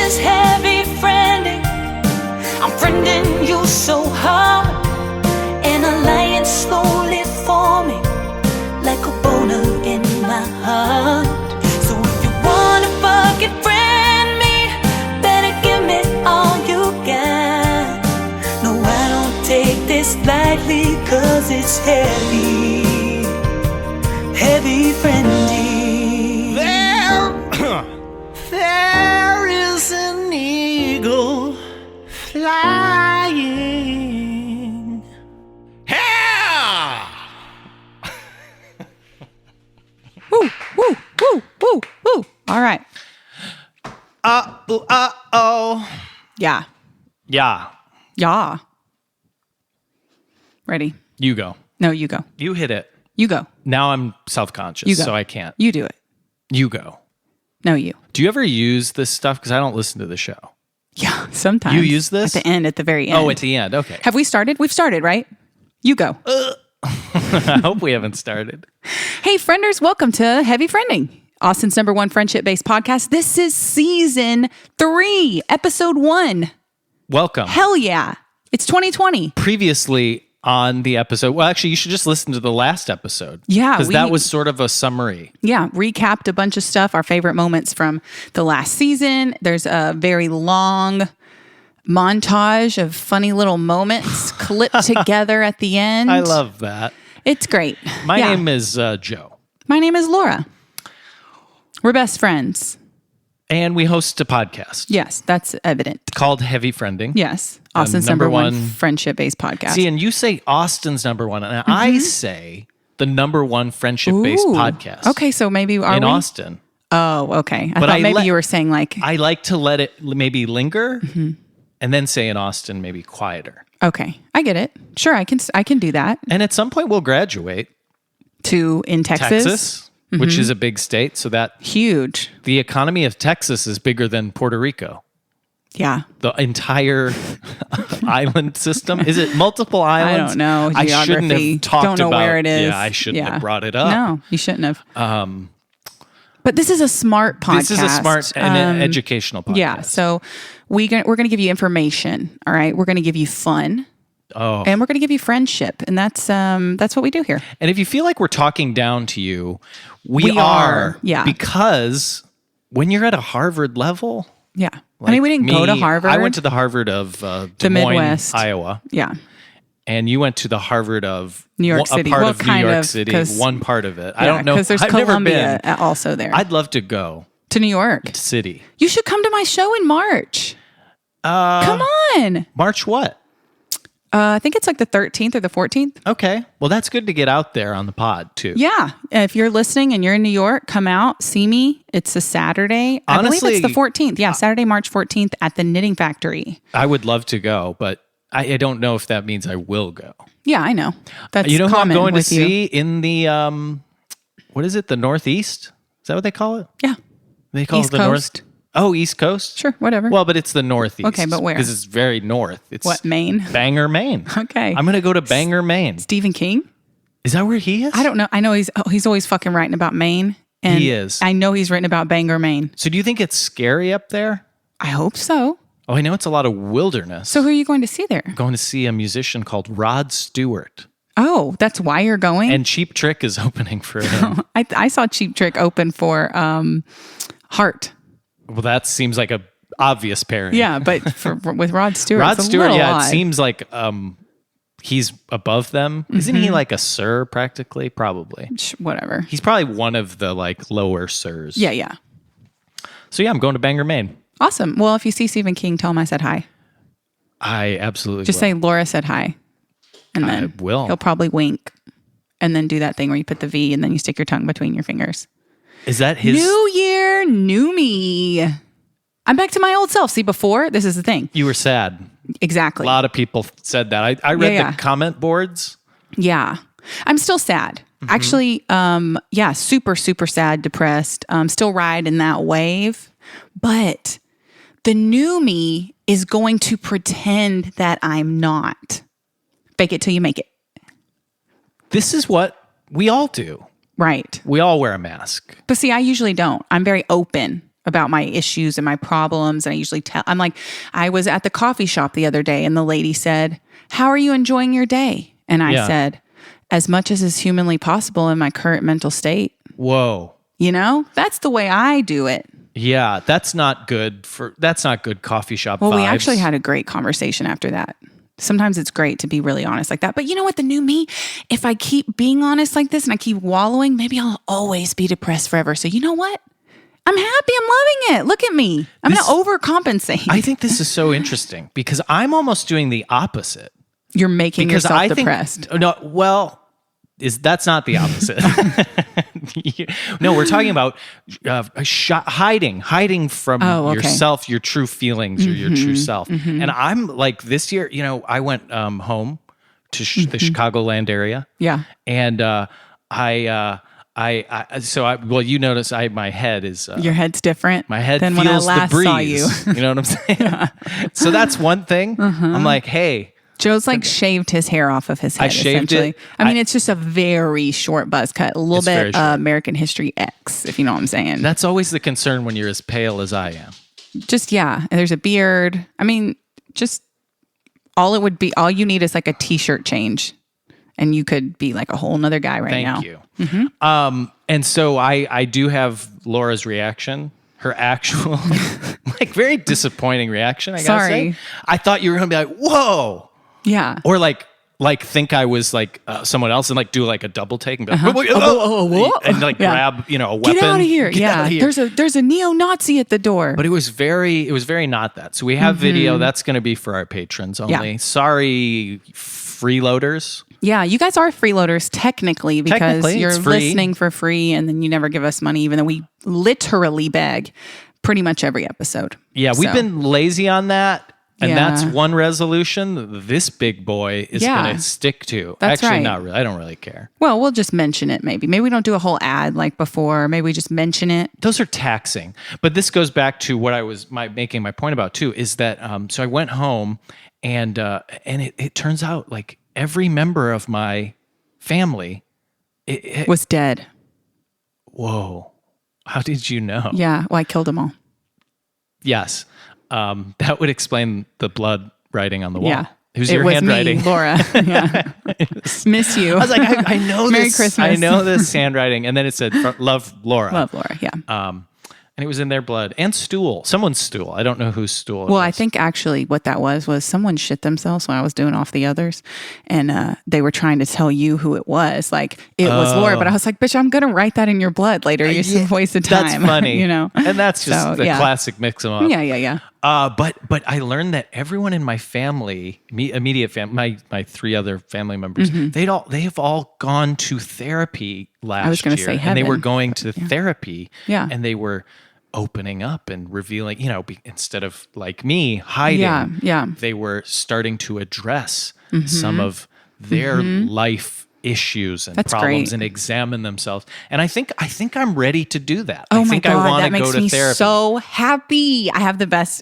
is heavy friending. I'm friending you so hard. An alliance slowly forming like a boner in my heart. So if you wanna fucking friend me, better give me all you got. No, I don't take this lightly, cause it's heavy, heavy friending. There is an eagle flying. Yeah! Woo, woo, woo, woo, woo. All right. Uh-oh. Yeah. Yeah. Yeah. Ready? You go. No, you go. You hit it. You go. Now I'm self-conscious, You go. so I can't. You do it. You go. No, you. Do you ever use this stuff? Because I don't listen to the show. Yeah, sometimes. You use this? At the end, at the very end. Oh, at the end. Okay. Have we started? We've started, right? You go. I hope we haven't started. Hey, frienders, welcome to Heavy Friending, Austin's #1 friendship-based podcast. This is season 3, episode 1. Welcome. Hell yeah. It's 2020. Previously on the episode, well, actually, you should just listen to the last episode. Yeah. Because that was sort of a summary. Yeah, recapped a bunch of stuff, our favorite moments from the last season. There's a very long montage of funny little moments clipped together at the end. I love that. It's great. My Yeah. name is Joe. My name is Laura. We're best friends. And we host a podcast Yes, that's evident. called Heavy Friending. Yes, Austin's number #1 one friendship-based podcast. See, and you say Austin's #1, and I say the #1 friendship-based Ooh. podcast. Okay, so maybe are in we? Austin. Oh, okay. I But thought I maybe let- you were saying like, I like to let it maybe linger, Mm-hmm. and then say in Austin maybe quieter. okay, I get it. Sure, I can do that. And at some point we'll graduate In Texas, Texas, which is a big state, so that huge. the economy of Texas is bigger than Puerto Rico. Yeah, The entire island system. Is it multiple islands? I don't know. I shouldn't Geography. have talked Don't know about where it is. Yeah, I shouldn't Yeah. have brought it up. No, you shouldn't have. But this is a smart podcast. This is a smart and educational podcast. Yeah, so we're going to give you information. All right, we're going to give you fun. Oh. And we're going to give you friendship, and that's what we do here. And if you feel like we're talking down to you, we We are. are, yeah. Because when you're at a Harvard level, Yeah, I mean, we didn't go to Harvard. I went to the Harvard of Des Moines, Midwest. Iowa, Yeah, and you went to the Harvard of New York City. a part Well, of New kind York of, City, 'cause- one part of it. I yeah, don't know. because there's I've never Columbia been. also there. I'd love to go to New York. to city. You should come to my show in March. Come on. March what? I think it's like the 13th or the 14th. Okay. Well, that's good to get out there on the pod too. Yeah. If you're listening and you're in New York, come out, see me. It's a Saturday. I believe Honestly, it's the 14th. Yeah, Saturday, March 14th at the Knitting Factory. I would love to go, but I don't know if that means I will go. Yeah, I know. That's You know who I'm common going to with you. see in the what is it? The Northeast? Is that what they call it? Yeah. They call East it the Coast. North. Oh, East Coast. Sure, whatever. Well, but it's the Northeast. Okay, but where? Because it's very north. It's What, Maine? Bangor, Maine. Okay. I'm going to go to Bangor, Maine. Stephen King? Is that where he is? I don't know. I know he's always fucking writing about Maine. And He is. I know he's written about Bangor, Maine. So do you think it's scary up there? I hope so. Oh, I know it's a lot of wilderness. So who are you going to see there? I'm going to see a musician called Rod Stewart. Oh, that's why you're going? And Cheap Trick is opening for him. I saw Cheap Trick open for Heart. Well, that seems like a obvious pairing. Yeah, but with Rod Stewart, Rod it's a Stewart, little yeah, odd. it seems like he's above them. Isn't he like a sir practically? Probably. Whatever. He's probably one of the like lower sirs. Yeah, yeah. So yeah, I'm going to Bangor, Maine. Awesome. Well, if you see Stephen King, tell him I said hi. I absolutely Just will. say Laura said hi. And then I will. he'll probably wink and then do that thing where you put the V and then you stick your tongue between your fingers. Is that his? New year, new me. I'm back to my old self. See, before, this is the thing. You were sad. Exactly. A lot of people said that. I read Yeah. the comment boards. Yeah. I'm still sad. Actually, yeah, super, super sad, depressed. Still riding that wave. But the new me is going to pretend that I'm not. Fake it till you make it. This is what we all do. Right. We all wear a mask. But see, I usually don't. I'm very open. about my issues and my problems. And I usually I'm like, I was at the coffee shop the other day and the lady said, "How are you enjoying your day?" And I said, "As much as is humanly possible in my current mental state." Whoa. You know, that's the way I do it. Yeah, that's not good coffee shop Well, vibes. we actually had a great conversation after that. Sometimes it's great to be really honest like that. But you know what? The new me, if I keep being honest like this and I keep wallowing, maybe I'll always be depressed forever. So you know what? I'm happy. I'm loving it. Look at me. I'm going to overcompensate. I think this is so interesting because I'm almost doing the opposite. You're making Because yourself I depressed. think, no, well, that's not the opposite. No, we're talking about hiding from yourself, your true feelings or your true self. And I'm like this year, I went home to the Chicagoland area. Yeah. And you notice my head is Your head's different my head than feels when I last the breeze. saw you. You know what I'm saying? So that's one thing. I'm like, hey. Joe's like shaved his hair off of his head. I shaved essentially. it. I mean, it's just a very short buzz cut, a little It's very bit short. American History X, if you know what I'm saying. That's always the concern when you're as pale as I am. Just and there's a beard. I mean, just all you need is like a t-shirt change, and you could be like a whole nother guy right now. Thank you. And so I do have Laura's reaction. Her actual, like, very disappointing reaction. I gotta say. I thought you were gonna be like, "Whoa." Yeah. Or like think I was like someone else and like do like a double take and be like, and like grab a weapon. Get out of here! Get out of here. There's a neo-Nazi at the door. But it was very not that. So we have video that's going to be for our patrons only. Yeah. Sorry, freeloaders. Yeah, you guys are freeloaders technically because Technically, you're it's free. listening for free and then you never give us money, even though we literally beg pretty much every episode. Yeah, we've been lazy on that. And Yeah. that's one resolution this big boy is going to stick to. That's Actually, right. not really. I don't really care. Well, we'll just mention it maybe. Maybe we don't do a whole ad like before. Maybe we just mention it. Those are taxing. But this goes back to what I was making my point about too, is that so I went home and it turns out like every member of my family it Was dead. Whoa. How did you know? Yeah, well, I killed them all. Yes. That would explain the blood writing on the wall. Yeah. Who's It your was handwriting? me, Laura. Yeah. Miss you. I was like, I know Merry this. Christmas. I know this handwriting. And then it said, love Laura. Love Laura, yeah. And it was in their blood and stool. Someone's stool. I don't know whose stool it Well, was. I think actually what that was someone shit themselves when I was doing off the others. And they were trying to tell you who it was. Like, it was Laura. But I was like, bitch, I'm going to write that in your blood later. You're just a waste of time. That's funny. You know? And that's just the classic mix them up. Yeah. But I learned that everyone in my family, immediate family, my three other family members, they have all gone to therapy last I was gonna year. say and they were heaven. going to therapy. Yeah. And they were opening up and revealing, instead of like me hiding, Yeah. they were starting to address some of their life issues and That's problems great. and examine themselves. And I think I'm ready to do that. Oh I my think God, I want that to makes go to me therapy. so happy. I have the best.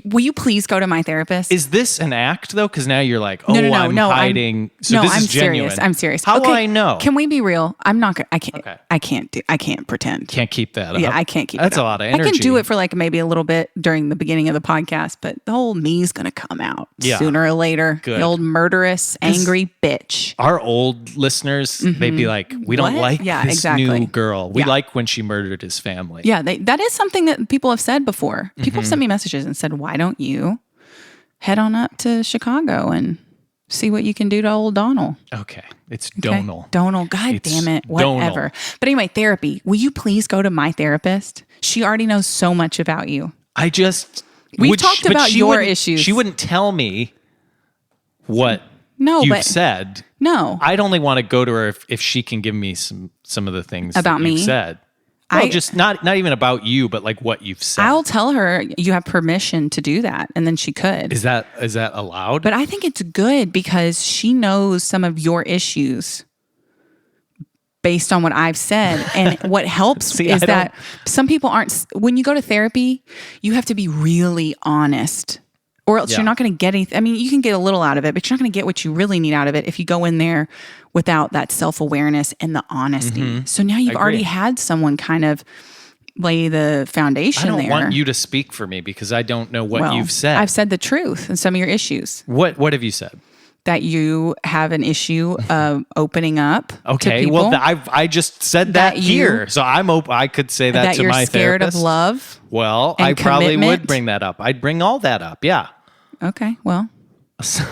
Will you please go to my therapist? Is this an act though? Because now you're like, No, I'm hiding. So this I'm is genuine. serious. I'm serious. How will Okay, I know? Can we be real? I'm not gonna. Okay. I can't pretend. Can't keep that up. Yeah, I can't keep That's it up. a lot of energy. I can do it for like maybe a little bit during the beginning of the podcast, but the whole me's going to come out sooner or later. Good. The old murderous, angry bitch. Our old listeners, they'd be like, we don't What? like Yeah, this exactly. new girl. We Yeah. like when she murdered his family. Yeah, that is something that people have said before. People have sent me messages and said, why don't you head on up to Chicago and see what you can do to old Donald? Okay. It's Okay? Donal. Donald. God It's damn it. Whatever. Donal. But anyway, therapy. Will you please go to my therapist? She already knows so much about you. I just... We've talked but about she your wouldn't- issues. She wouldn't tell me what No, you've but said. no. I'd only want to go to her if she can give me some of the things About that you've me? said. Well, just not even about you, but like what you've said. I'll tell her you have permission to do that, and then she could. Is that allowed? But I think it's good because she knows some of your issues based on what I've said. And what helps See, is I that some people aren't, when you go to therapy, you have to be really honest or else Yeah. you're not going to get anything. I mean, you can get a little out of it, but you're not going to get what you really need out of it if you go in there without that self-awareness and the honesty. So now you've agree. already had someone kind of lay the foundation I don't there. want you to speak for me because I don't know what you've said. I've said the truth and some of your issues. What have you said? That you have an issue of opening up to Okay, people. well, I just said that here, so I'm open. I could say that to you're my scared therapist. of love. Well, and I probably would commitment. bring that up. I'd bring all that up. Yeah. Okay, well, So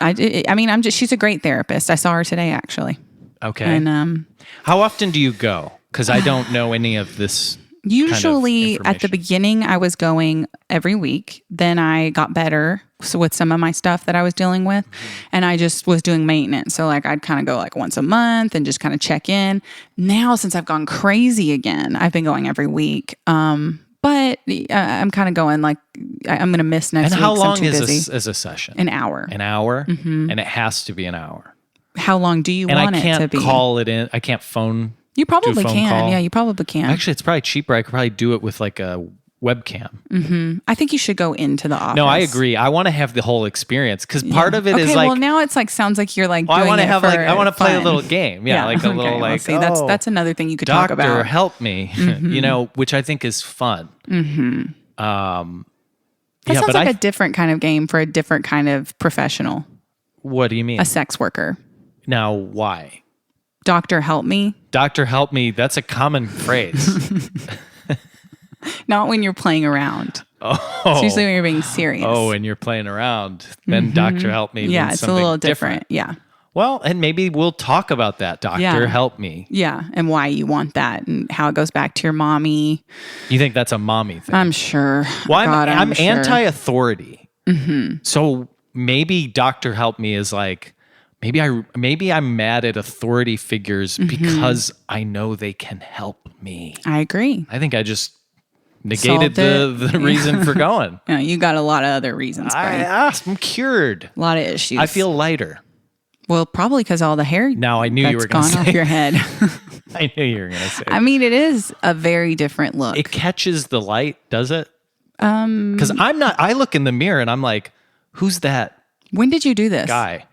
I mean, she's a great therapist. I saw her today, actually. okay. And how often do you go? Because I don't know any of this. usually kind of at the beginning, I was going every week. Then I got better with some of my stuff that I was dealing with, and I just was doing maintenance. So like I'd kind of go like once a month and just kind of check in. Now, since I've gone crazy again, I've been going every week. But I'm kind of going like I'm going to miss next And week. how 'cause I'm long too busy. is a session? An hour. An hour, and it has to be an hour. How long do you And want I it to can't be? call it in. I can't phone. You probably phone can. call. Yeah, you probably can. Actually, it's probably cheaper. I could probably do it with like a webcam. I think you should go into the office. No, I agree. I want to have the whole experience because part of it is okay, like. well, now it's like sounds like you're like. Well, I doing want to it have for like I want to play a fun. little game. Yeah, like a okay, little well, like. see, oh, that's another thing you could talk doctor, about. help me. You know, which I think is fun. That yeah, sounds but like I. a different kind of game for a different kind of professional, What do you mean? a sex worker. Now, why? Doctor, help me. Doctor, help me. That's a common phrase. Not when you're playing around. Oh. It's usually when you're being serious. Oh, and you're playing around. Then doctor, help me. yeah, means it's a something little different. Yeah. Well, and maybe we'll talk about that. Doctor, Yeah. help me. Yeah. And why you want that and how it goes back to your mommy. You think that's a mommy thing? I'm sure. Well, God, I'm sure. anti-authority. So maybe doctor, help me is like maybe I'm mad at authority figures because I know they can help me. I agree. I think I just negated the reason for going. Yeah, you got a lot of other reasons, buddy. I'm cured. A lot of issues. I feel lighter. well, probably because all the hair. Now I knew you that's were going to gone off say. your head. I knew you were going to say. I mean, it is a very different look. It catches the light, does it? Because I look in the mirror and I'm like, who's that When did you do this? guy?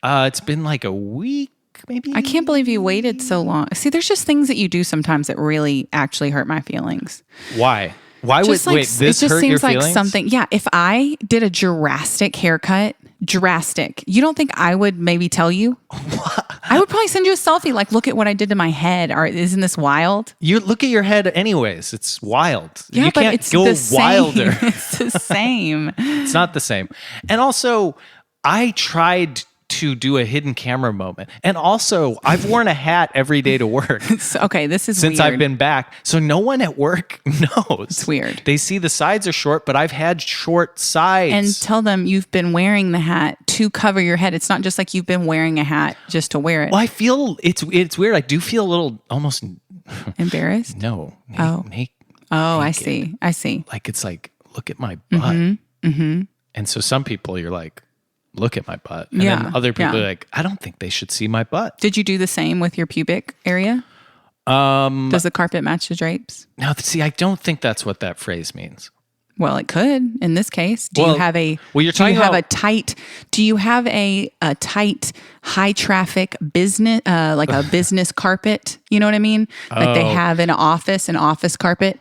It's been like a week, maybe. I can't believe you waited so long. See, there's just things that you do sometimes that really actually hurt my feelings. Why? Why would Just like, this it just hurt your seems like feelings? something. Yeah, if I did a drastic haircut, you don't think I would maybe tell you? I would probably send you a selfie. Like, look at what I did to my head. Or isn't this wild? You look at your head, anyways. It's wild. Yeah, you but can't it's go the same. wilder. It's the same. It's not the same. And also, I tried to do a hidden camera moment. And also, I've worn a hat every day to work So, okay, this is since weird. I've been back. So no one at work knows. It's weird. They see the sides are short, but I've had short sides. And tell them you've been wearing the hat to cover your head. It's not just like you've been wearing a hat just to wear it. well, I feel it's weird. I do feel a little almost Embarrassed? no. Oh, I see. I see. Like it's like, look at my butt. And so some people you're like, look at my butt. And Yeah, then other people yeah. are like, I don't think they should see my butt. Did you do the same with your pubic area? Does the carpet match the drapes? Now, see, I don't think that's what that phrase means. Well, it could in this case. Do Well, you have a well, you're talking about- do you have a tight high traffic business like a business carpet? You know what I mean? Like they have in an office carpet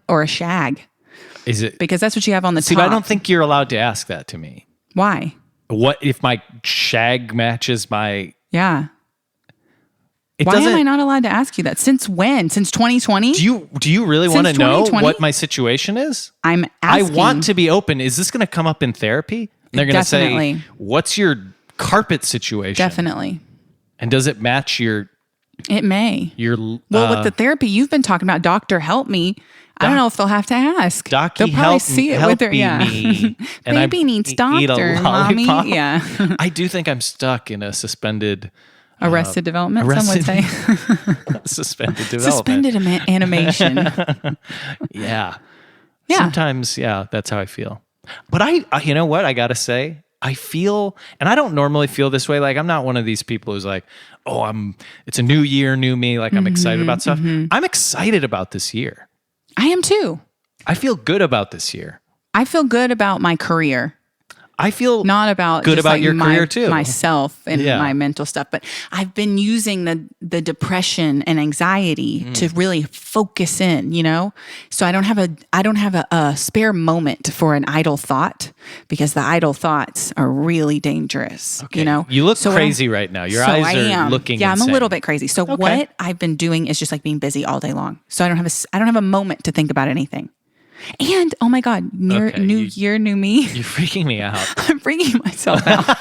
or a shag, Is it? because that's what you have on the See, top. but I don't think you're allowed to ask that to me. Why? What if my shag matches my? Yeah. It Why doesn't. am I not allowed to ask you that? Since when? Since 2020? Do you really want to Since know 2020? what my situation is? I'm I asking. want to be open. Is this going to come up in therapy? And they're going to say, Definitely. "What's your carpet situation? Definitely. And does it match your It may. your?" Well, with the therapy you've been talking about, doctor, help me. I don't know if they'll have to ask. Docky, they'll probably help, see it help with their me. And I Baby needs eat a doctor, mommy. lollipop. Yeah. I do think I'm stuck in a suspended Arrested Development, some would say. suspended development. Suspended animation. Yeah. Yeah. Sometimes, yeah, that's how I feel. But I you know what? I got to say, I feel, and I don't normally feel this way. Like, I'm not one of these people who's like, oh, it's a new year, new me. Like, I'm excited about stuff. I'm excited about this year. I am too. I feel good about this year. I feel good about my career. I feel not about good just about like your career too. myself and Yeah. my mental stuff, but I've been using the depression and anxiety to really focus in, so I don't have a spare moment for an idle thought, because the idle thoughts are really dangerous. Okay. You look crazy right now. Your eyes are looking I'm a insane. little bit crazy. So what I've been doing is just like being busy all day long, so I don't have a moment to think about anything. And oh my God, new year, new me. You're freaking me out. I'm freaking myself out.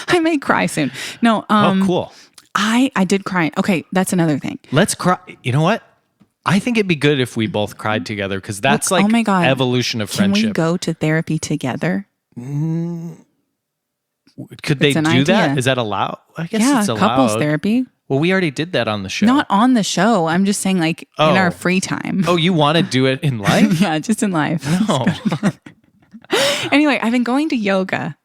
I may cry soon. No. Oh, cool. I did cry. Okay, that's another thing. Let's cry. You know what? I think it'd be good if we both cried together, because that's oh my God. evolution of Can friendship. we go to therapy together? Could they It's an do that? idea. Is that allowed? I guess Yeah, it's allowed. couples therapy. Well, we already did that on the show. Not on the show. I'm just saying, like in our Oh. free time. Oh, you want to do it in life? Yeah, just in life. No. Anyway, I've been going to yoga.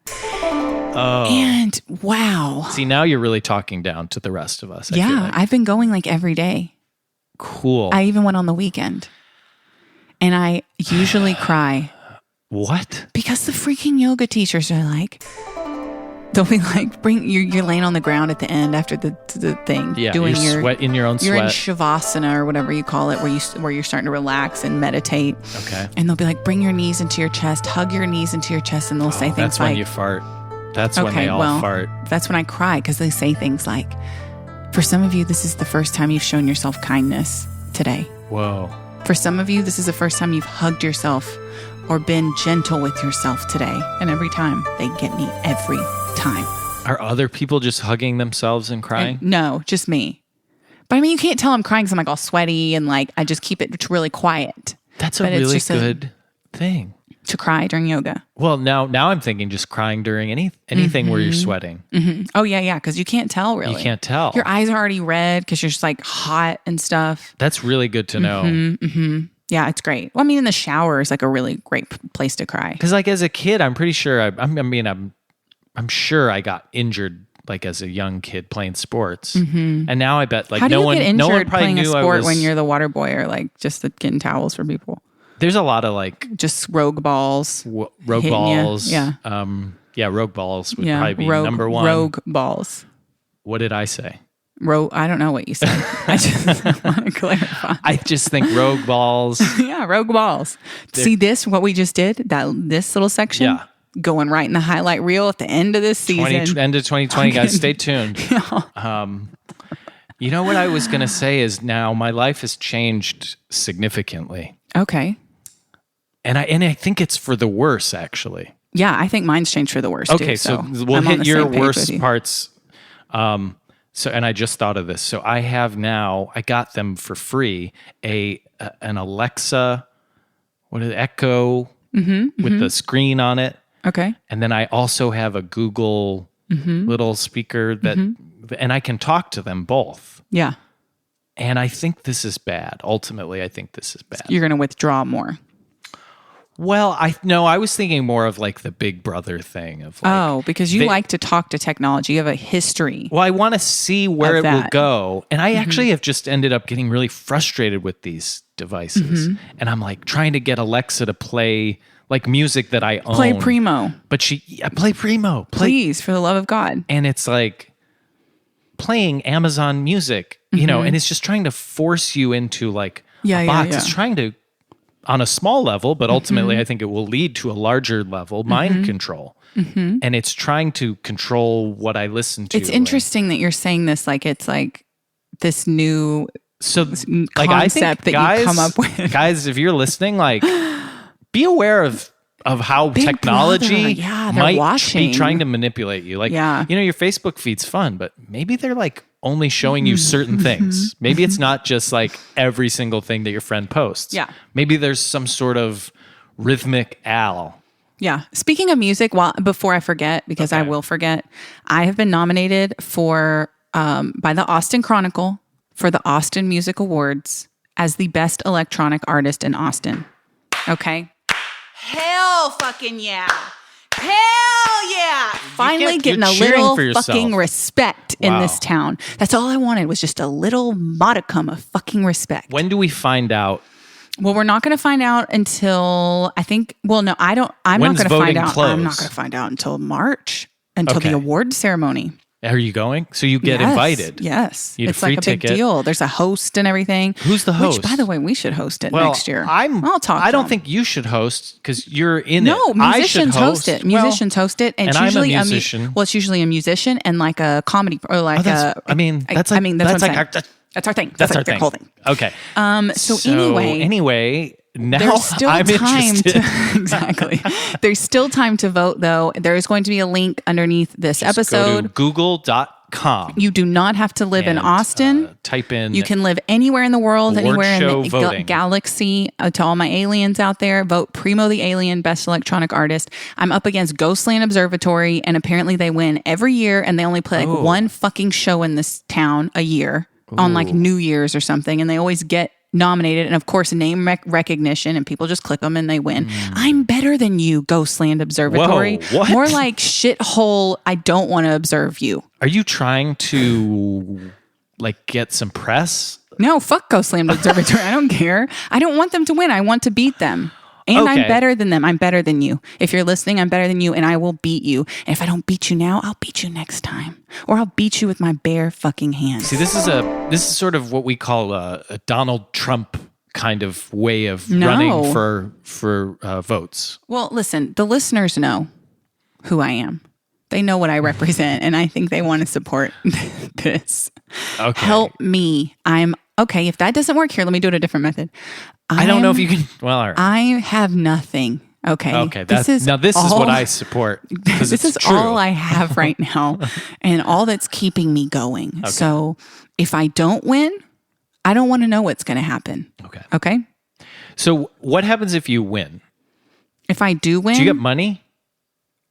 Oh. And wow. See, now you're really talking down to the rest of us. I feel Yeah, like. I've been going like every day. Cool. I even went on the weekend. And I usually cry What? because the freaking yoga teachers are like, they'll be like, you're laying on the ground at the end after the thing, Yeah, doing you're your sweat in your own You're in sweat. shavasana or whatever you call it, where you're starting to relax and meditate. Okay. And they'll be like, bring your knees into your chest, hug your knees into your chest, and they'll say things That's like, when you fart. That's when they all fart. that's when I cry, because they say things like, for some of you, this is the first time you've shown yourself kindness today. Whoa. For some of you, this is the first time you've hugged yourself or been gentle with yourself today. And every time, they get me every time. Are other people just hugging themselves and crying? No, just me. But I mean, you can't tell I'm crying because I'm like all sweaty and like I just keep it really quiet. That's a But it's really just good thing. To cry during yoga. Well, now I'm thinking just crying during anything where you're sweating. Oh, yeah, because you can't tell really. You can't tell. Your eyes are already red because you're just like hot and stuff. That's really good to know. Yeah, it's great. Well, I mean, in the shower is like a really great place to cry. Because like as a kid, I'm pretty sure I'm sure I got injured like as a young kid playing sports, and now I bet like How do you get no one injured probably playing a knew sport I was. when you're the water boy or like just getting towels for people? There's a lot of like Just rogue balls. rogue hitting balls. ya. Yeah, rogue balls would Yeah, probably be rogue, number one. Rogue balls. What did I say? I don't know what you said. I just want to clarify. I just think rogue balls. Yeah, rogue balls. See this, what we just did? This little section? Yeah. Going right in the highlight reel at the end of this season. End of 2020, guys. Stay tuned. You know what I was going to say is now my life has changed significantly. Okay. And I think it's for the worse, actually. Yeah, I think mine's changed for the worse Okay, too. so we'll I'm on hit the your same page with worst you. parts. And I just thought of this. So I got them for free, an Alexa, Echo with the screen on it. Okay. And then I also have a Google little speaker and I can talk to them both. Yeah. And I think this is bad. Ultimately, I think this is bad. You're going to withdraw more. Well, I was thinking more of like the Big Brother thing of like, because you like to talk to technology. You have a history. well, I want to see where Of it will that. go. And I actually have just ended up getting really frustrated with these devices. And I'm like trying to get Alexa to play like music that I own. Play PRIMO. But play PRIMO. Please, for the love of God. And it's like playing Amazon music, and it's just trying to force you into like a box. Yeah. It's trying to, on a small level, but ultimately I think it will lead to a larger level, mind control. And it's trying to control what I listen to. It's interesting that you're saying this like it's like this new So like concept that you come up with. Guys, if you're listening, like be aware of how Big technology Brother. Yeah, they're might watching. be trying to manipulate you. Like, Yeah. your Facebook feed's fun, but maybe they're like only showing you certain things. Maybe it's not just like every single thing that your friend posts. Yeah. Maybe there's some sort of rhythmic owl. Yeah. Speaking of music, before I forget, because I Okay. will forget, I have been nominated for by the Austin Chronicle for the Austin Music Awards as the best electronic artist in Austin. Okay. Hell fucking yeah. Hell yeah. Finally you're getting a cheering little for yourself. fucking respect in Wow. this town. That's all I wanted was just a little modicum of fucking respect. When do we find out Well, we're not going to find out until I think. Well, no, I don't. I'm When's not going to find voting out. close? I'm not going to find out until March, until Okay. the award ceremony. Are you going? So you get Yes, invited. Yes, You get a it's free like a big ticket. deal. There's a host and everything. Who's the host? Which, by the way, we should host it Well, next year. I'll talk. I to don't them. think you should host because you're in No, it. I should musicians host it. Well, Musicians host it, and it's I'm a usually musician. well, it's usually a musician and like a comedy or like that's- a. I mean, that's like- that's that's what I'm like saying. That's our thing. That's like our their thing. whole thing. Okay. So anyway, now there's still I'm time interested. to exactly. There's still time to vote, though. There is going to be a link underneath this episode. Go to google.com. You do not have to live in and, Austin. type in. You can live anywhere in the world, Award anywhere in show the voting. galaxy. To all my aliens out there, vote Primo the Alien Best Electronic Artist. I'm up against Ghostland Observatory, and apparently they win every year, and they only play like one fucking show in this town a year on like New Year's or something, and they always get nominated, and of course name recognition, and people just click them and they win. I'm better than you, Ghostland Observatory. Whoa, what? More like shithole. I don't want to observe you. Are you trying to like get some press? No, fuck Ghostland Observatory. I don't care. I don't want them to win. I want to beat them. And I'm Okay. better than them. I'm better than you. If you're listening, I'm better than you, and I will beat you. And if I don't beat you now, I'll beat you next time. Or I'll beat you with my bare fucking hands. See, this is sort of what we call a Donald Trump kind of way of running for votes. Well, listen, the listeners know who I am. They know what I represent, and I think they want to support this. Okay. Help me. I'm okay. If that doesn't work here, let me do it a different method. I don't know if you can. Well, all right. I have nothing. Okay. Okay. This is what I support. This is true. all I have right now and all that's keeping me going. Okay. So if I don't win, I don't want to know what's going to happen. Okay. Okay. So what happens if you win? If I do win, Do you get money?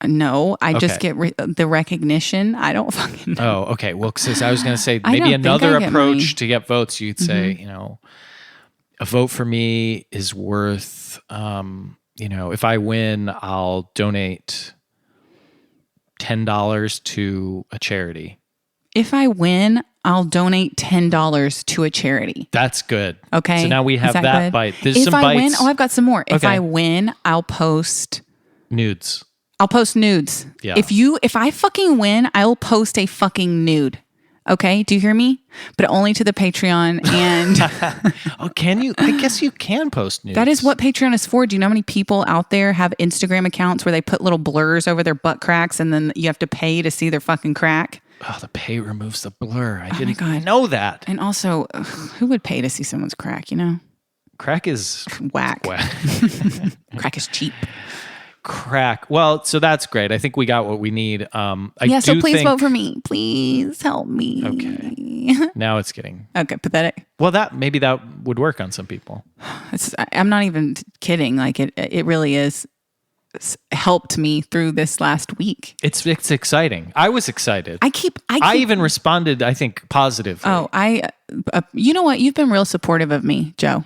No, I just Okay. get the recognition. I don't fucking know. Oh, okay. Well, sis, I was going to say I maybe don't think another I get approach money. to get votes. You'd say, a vote for me is worth, if I win, I'll donate $10 to a charity. If I win, I'll donate $10 to a charity. That's good. Okay. So now we have Is that good? bite. There's if some I bites. win, I've got some more. If Okay. I win, I'll post Nudes. nudes. Yeah. If I fucking win, I'll post a fucking nude. Okay, do you hear me? But only to the Patreon, and Oh, can you? I guess you can post nudes. that is what Patreon is for. Do you know how many people out there have Instagram accounts where they put little blurs over their butt cracks, and then you have to pay to see their fucking crack? Oh, the pay removes the blur. I didn't God. know that. And also, who would pay to see someone's crack? You know, Crack is whack. whack. Crack is cheap. Crack. Well, so that's great. I think we got what we need. So please vote for me. Please help me. Okay. Now it's getting Okay, pathetic. well. That maybe that would work on some people. I'm not even kidding. Like it really is helped me through this last week. It's exciting. I was excited. I even responded. I think positively. Oh, you know what? You've been real supportive of me, Joe.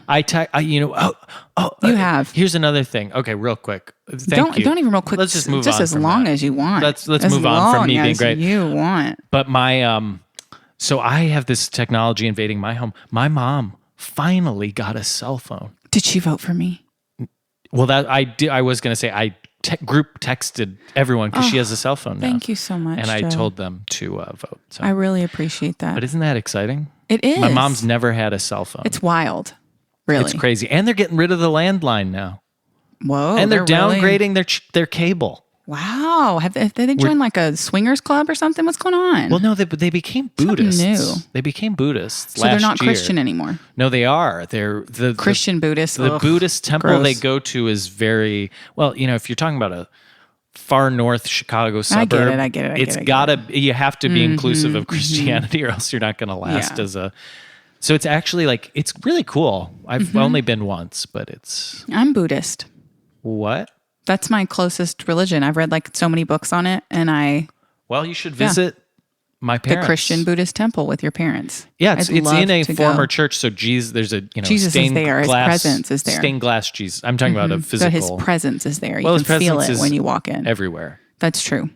You have. Here's another thing. Okay, real quick. Thank you. Don't even real quick. Let's just move just on. as from long that. as you want. Let's As move on from long me being as great. You want. But my so I have this technology invading my home. My mom finally got a cell phone. Did she vote for me? Well, that I did. I was going to say I group texted everyone because she has a cell phone now. Thank you so much. And I Joe. told them to vote. So. I really appreciate that. But isn't that exciting? It is. My mom's never had a cell phone. It's wild. Really. It's crazy, and they're getting rid of the landline now. Whoa. And they're really- downgrading their cable. Wow. Have they joined like a swingers club or something? What's going on? Well, no, they became Buddhists. new. They became Buddhists. so they're last not year. Christian anymore. No, they are. They're the Christian Buddhists. The Ugh, Buddhist temple gross. they go to is very well. If you're talking about a far north Chicago suburb, I get it. It's gotta. You have to be inclusive of Christianity, or else you're not going to last Yeah. as a. So it's actually it's really cool. I've only been once, but it's I'm Buddhist. what? That's my closest religion. I've read like so many books on it, and Well, you should visit my the parents. Christian Buddhist temple with your parents. Yeah, it's I'd love in a to former go. church. So Jesus, there's a Jesus is stained there. His glass, presence is there. Stained glass Jesus. I'm talking about a But physical. his presence is there. You Well, can his feel presence it is when you walk in. everywhere. That's true.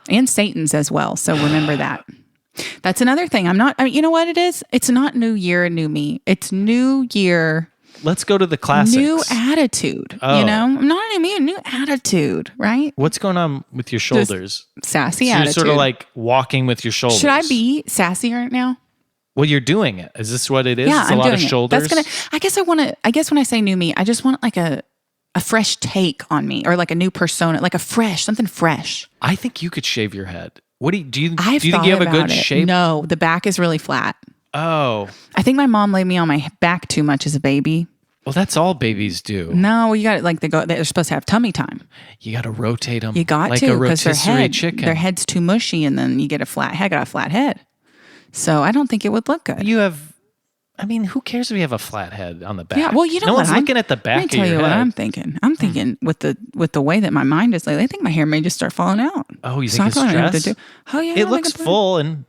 And Satan's as well. So remember that. That's another thing. You know what it is? It's not new year, new me. It's new year, let's go to the classics. New attitude. Oh. You know, I'm not an immune. New attitude, right? What's going on with your shoulders? Sassy So you're attitude. sort of like walking with your shoulders. Should I be sassy right now? Well, you're doing it. Is this what it is? Yeah, It's a I'm lot doing of it. shoulders. I guess when I say new me, I just want like a fresh take on me, or like a new persona, like something fresh. I think you could shave your head. What do you do? You I've think thought you have a about good it. shape? No, the back is really flat. Oh, I think my mom laid me on my back too much as a baby. well, that's all babies do. No, you got it. Like they're supposed to have tummy time. You got to rotate them. You got like to, a because rotisserie chicken. their head's too mushy, and then you get a flat head. Got a flat head, so I don't think it would look good. You have. I mean, who cares if you have a flat head on the back? Yeah, well, you know no what? one's looking at the back Let me of tell your you what head. I'm thinking. I'm thinking with the way that my mind is lately, I think my hair may just start falling out. Oh, you So think I it's probably have to stress? Oh yeah, I It don't looks think I'm- full and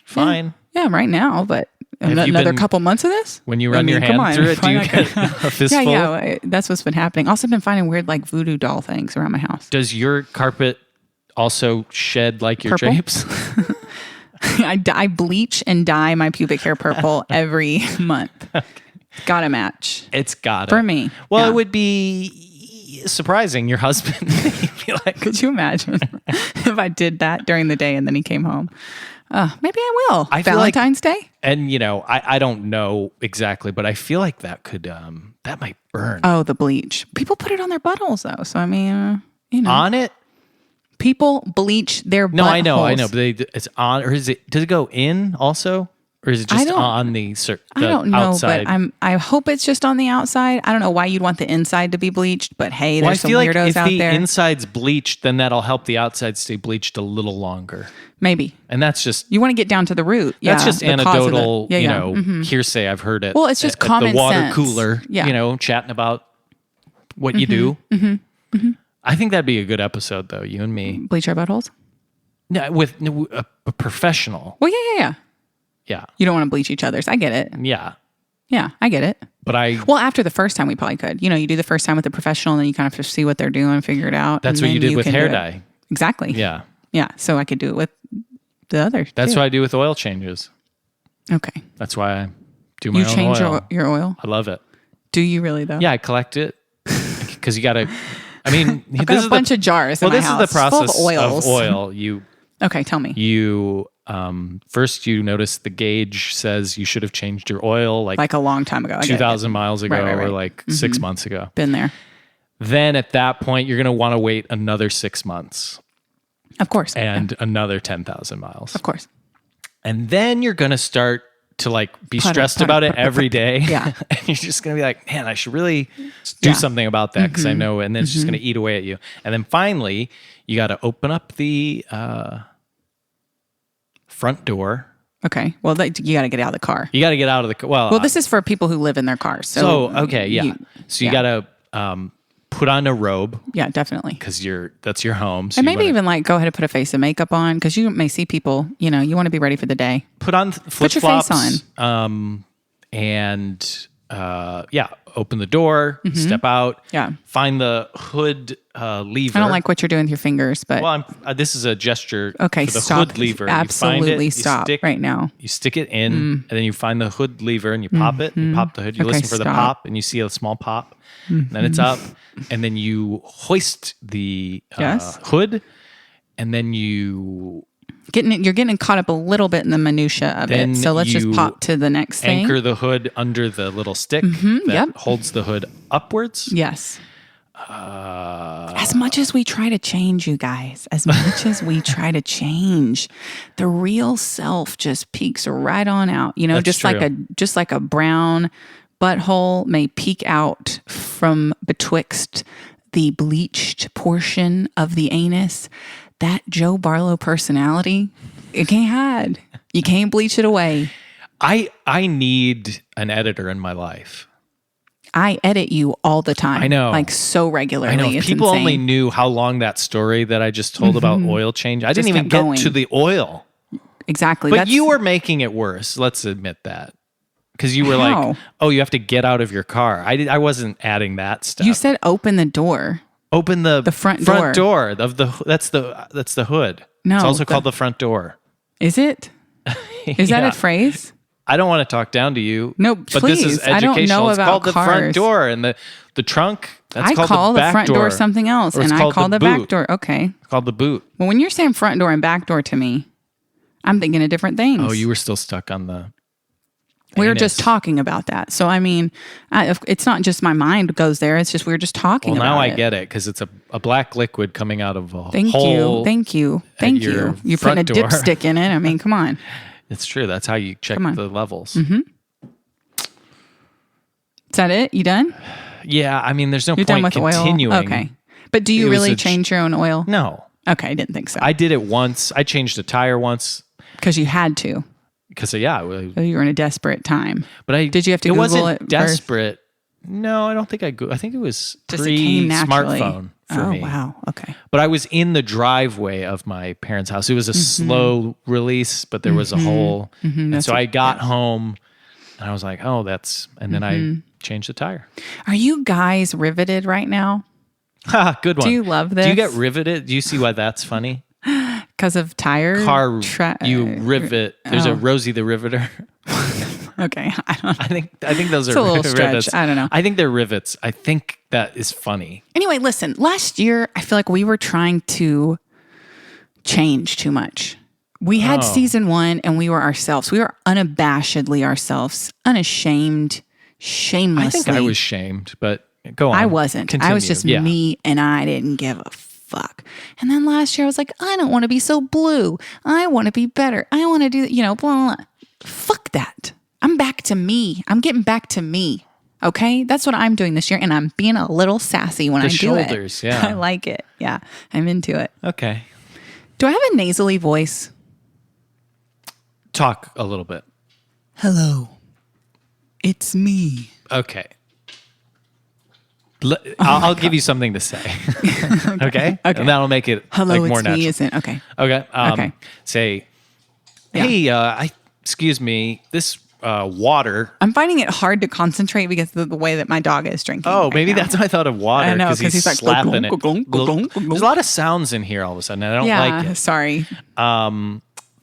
fine. Yeah, right now, but Have you another been- couple months of this. When you run your hand through it, do you get a fistful? Yeah, that's what's been happening. Also, been finding weird like voodoo doll things around my house. Does your carpet also shed like your Purple? drapes? I bleach and dye my pubic hair purple every month. Gotta match It's got it. for me. Well, Yeah. it would be surprising. Your husband, he'd be like, Could you imagine if I did that during the day and then he came home? Maybe I will. I feel like- Valentine's Day. and I don't know exactly, but I feel like that could, that might burn. Oh, the bleach. People put it on their buttholes though. So I mean, On it? people bleach their No, I know. buttholes. But it's on, or does it go in also? Or is it just don't- on the I don't know, outside? but I hope it's just on the outside. I don't know why you'd want the inside to be bleached, but hey, Well, I there's some feel like weirdos if out the there. inside's bleached, then that'll help the outside stay bleached a little longer. Maybe And that's just you want to get down to the root. that's Yeah, just the cause of the- anecdotal, yeah, yeah. Mhm. hearsay. I've heard it. Well, it's just at common the water sense. cooler. Yeah. Chatting about what you do. I think that'd be a good episode, though. You and me, Bleach our buttholes. no, with a professional. Well, yeah. Yeah, You don't want to bleach each other's. I get it. yeah. Yeah, I get it. But Well, after the first time, we probably could. You do the first time with the professional, and then you kind of see what they're doing, figure it out. that's and what you then did with can hair do it. dye. Exactly. Yeah, Yeah. So I could do it with the other. that's too. what I do with oil changes. Okay. That's why I do my You own change oil. your oil? I love it. Do you really though? Yeah, I collect it because you got to. I mean, I've got a bunch of jars. Well, in my this house is the process full of oils. of oil. You Okay, tell me. first you notice the gauge says you should have changed your oil like A long time ago. I get it. 2,000 miles ago Right. or like 6 months ago. Been there. Then at that point you're going to want to wait another 6 months Of course. and another 10,000 miles. Of course. And then you're going to start to like be Put it- stressed put it- about it put it- every day. Yeah. And you're just going to be like, man, I should really do Yeah. something about that because I know, and then it's just going to eat away at you. And then finally, you got to open up the front door. Okay. Well, you got to get out of the car. You got to get out of the car. Well, this is for people who live in their cars. So, okay, yeah. So you got to put on a robe yeah, definitely. because that's your home. So And you maybe wanna even like go ahead and put a face of makeup on because you may see people, you want to be ready for the day. put on flip your flops. face And open the door, step out. Yeah. Find the hood lever. I don't like what you're doing with your fingers, but Well, this is a gesture okay, for the stop. hood lever. Absolutely you find it, stop you stick, right now. You stick it in, and then you find the hood lever, and you pop it. You pop the hood. You Okay, listen for the stop. pop, and you see a small pop. And then it's up, and then you hoist the Yes. hood, and then you're Getting caught up a little bit in the minutia of Then it. So let's just you pop to the next thing. anchor the hood under the little stick that yep. holds the hood upwards. Yes. As much as we try to change, you guys, as much as we try to change, the real self just peeks right on out. That's Just like a brown butthole may peek out from betwixt the bleached portion of the anus. That Joe Barlow personality, it can't hide. You can't bleach it away. I need an editor in my life. I edit you all the time. I know. Like so regularly. I know. If It's people insane. only knew how long that story that I just told about oil change. I didn't even kept get going. to the oil. Exactly. But you were making it worse. Let's admit that. Because you were How? like, oh, you have to get out of your car. I wasn't adding that stuff. You said open the door. Open the front door of that's the hood. No, It's also called the front door. Is it? Is that Yeah. a phrase? I don't want to talk down to you. No, but please. this is I don't educational. know It's about called the front cars. door, and the trunk. That's I called call the the back front door something else, Or it's and I call the back boot. door. Okay. It's called the boot. Well, when you're saying front door and back door to me, I'm thinking of different things. Oh, you were still stuck on the. We were anus. just talking about that. So, I mean, it's not just my mind goes there. It's just we were just talking Well, about now I it. get it because it's a black liquid coming out of a Thank hole. you. Thank you. at Thank your you. You're putting a front door. dipstick in it. I mean, come on. It's true. That's how you check Come on. the levels. Is that it? You done? Yeah, I mean, there's no You're done point with continuing. oil? Okay. But do you It was really a change your own oil? No, Okay, I didn't think so. I did it once. I changed a tire once Because you had to. because you You were in a desperate time. but I Did you have to It Google wasn't it first? desperate. No, I don't think I think it was Just it came naturally. pre-smartphone for Oh, me. wow. Okay. But I was in the driveway of my parents' house. It was a slow release, but there was a hole. And That's so I got home and I was like, oh, and then I changed the tire. Are you guys riveted right now? Ha, good one. Do you love this? Do you get riveted? Do you see why that's funny? Because of tire? You rivet. There's a Rosie the Riveter. Okay. I don't I think those are a little stretch. rivets. I don't know. I think they're rivets. I think that is funny. Anyway, listen, last year, I feel like we were trying to change too much. We had season 1 and we were ourselves. We were unabashedly ourselves, unashamed, shamelessly. I think I was shamed, but go on. I wasn't. I was Continue. just me and I didn't give a fuck. And then last year I was like, I don't want to be so blue. I want to be better. I want to do, blah, blah, blah. Fuck that. I'm back to me. I'm getting back to me. Okay? That's what I'm doing this year. And I'm being a little sassy when I do shoulders, it. yeah. I like it. Yeah. I'm into it. Okay. Do I have a nasally voice? Talk a little bit. Hello. It's me. Okay. I'll give you something to say. Okay? And that'll make it Hello, more it's natural. me, isn't okay. Okay. Okay. Say, Yeah. hey, excuse me, this water. I'm finding it hard to concentrate because of the way that my dog is drinking. Oh, right maybe now. that's why I thought of water. I know, because 'cause he's like, slapping glunk, glunk, glunk, it. glunk. There's a lot of sounds in here all of a sudden. And I don't like it. Sorry.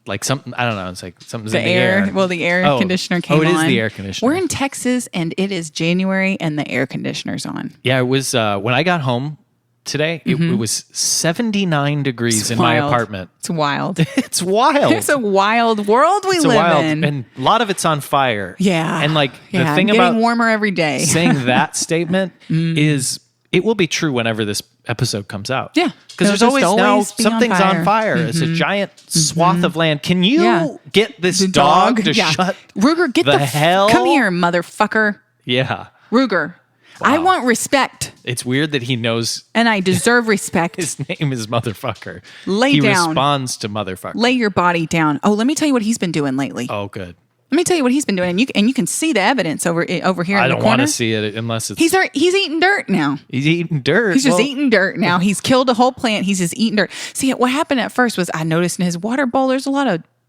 Like something, I don't know. It's like something's The in the air. Well, the air conditioner came on. Oh, it is the air conditioner. We're in Texas and it is January and the air conditioner's on. Yeah, it was when I got home today. It was 79 degrees in my Wild. apartment. It's wild. It's wild. It's a wild world we live in. and a lot of it's on fire. Yeah. and like Yeah, the thing getting about warmer every day. saying that statement is it will be true whenever this episode comes out. Yeah. because It'll there's just always now always be on something's fire. on fire. It's a giant swath of land. Can you Yeah. get this The dog to yeah. shut? Ruger, get the the hell? Come here, motherfucker. Yeah, Ruger. I want respect it's weird that he knows and I deserve respect. his name is motherfucker. Lay he down. responds to motherfucker. Lay your body down. Oh, let me tell you what he's been doing lately. Oh, good. Let me tell you what he's been doing, and you can see the evidence over here I in the don't corner. want to see it unless it's He's eating dirt now. he's eating dirt. He's just Well, eating dirt now. He's killed a whole plant. He's just eating dirt. See, what happened at first was I noticed in his water bowl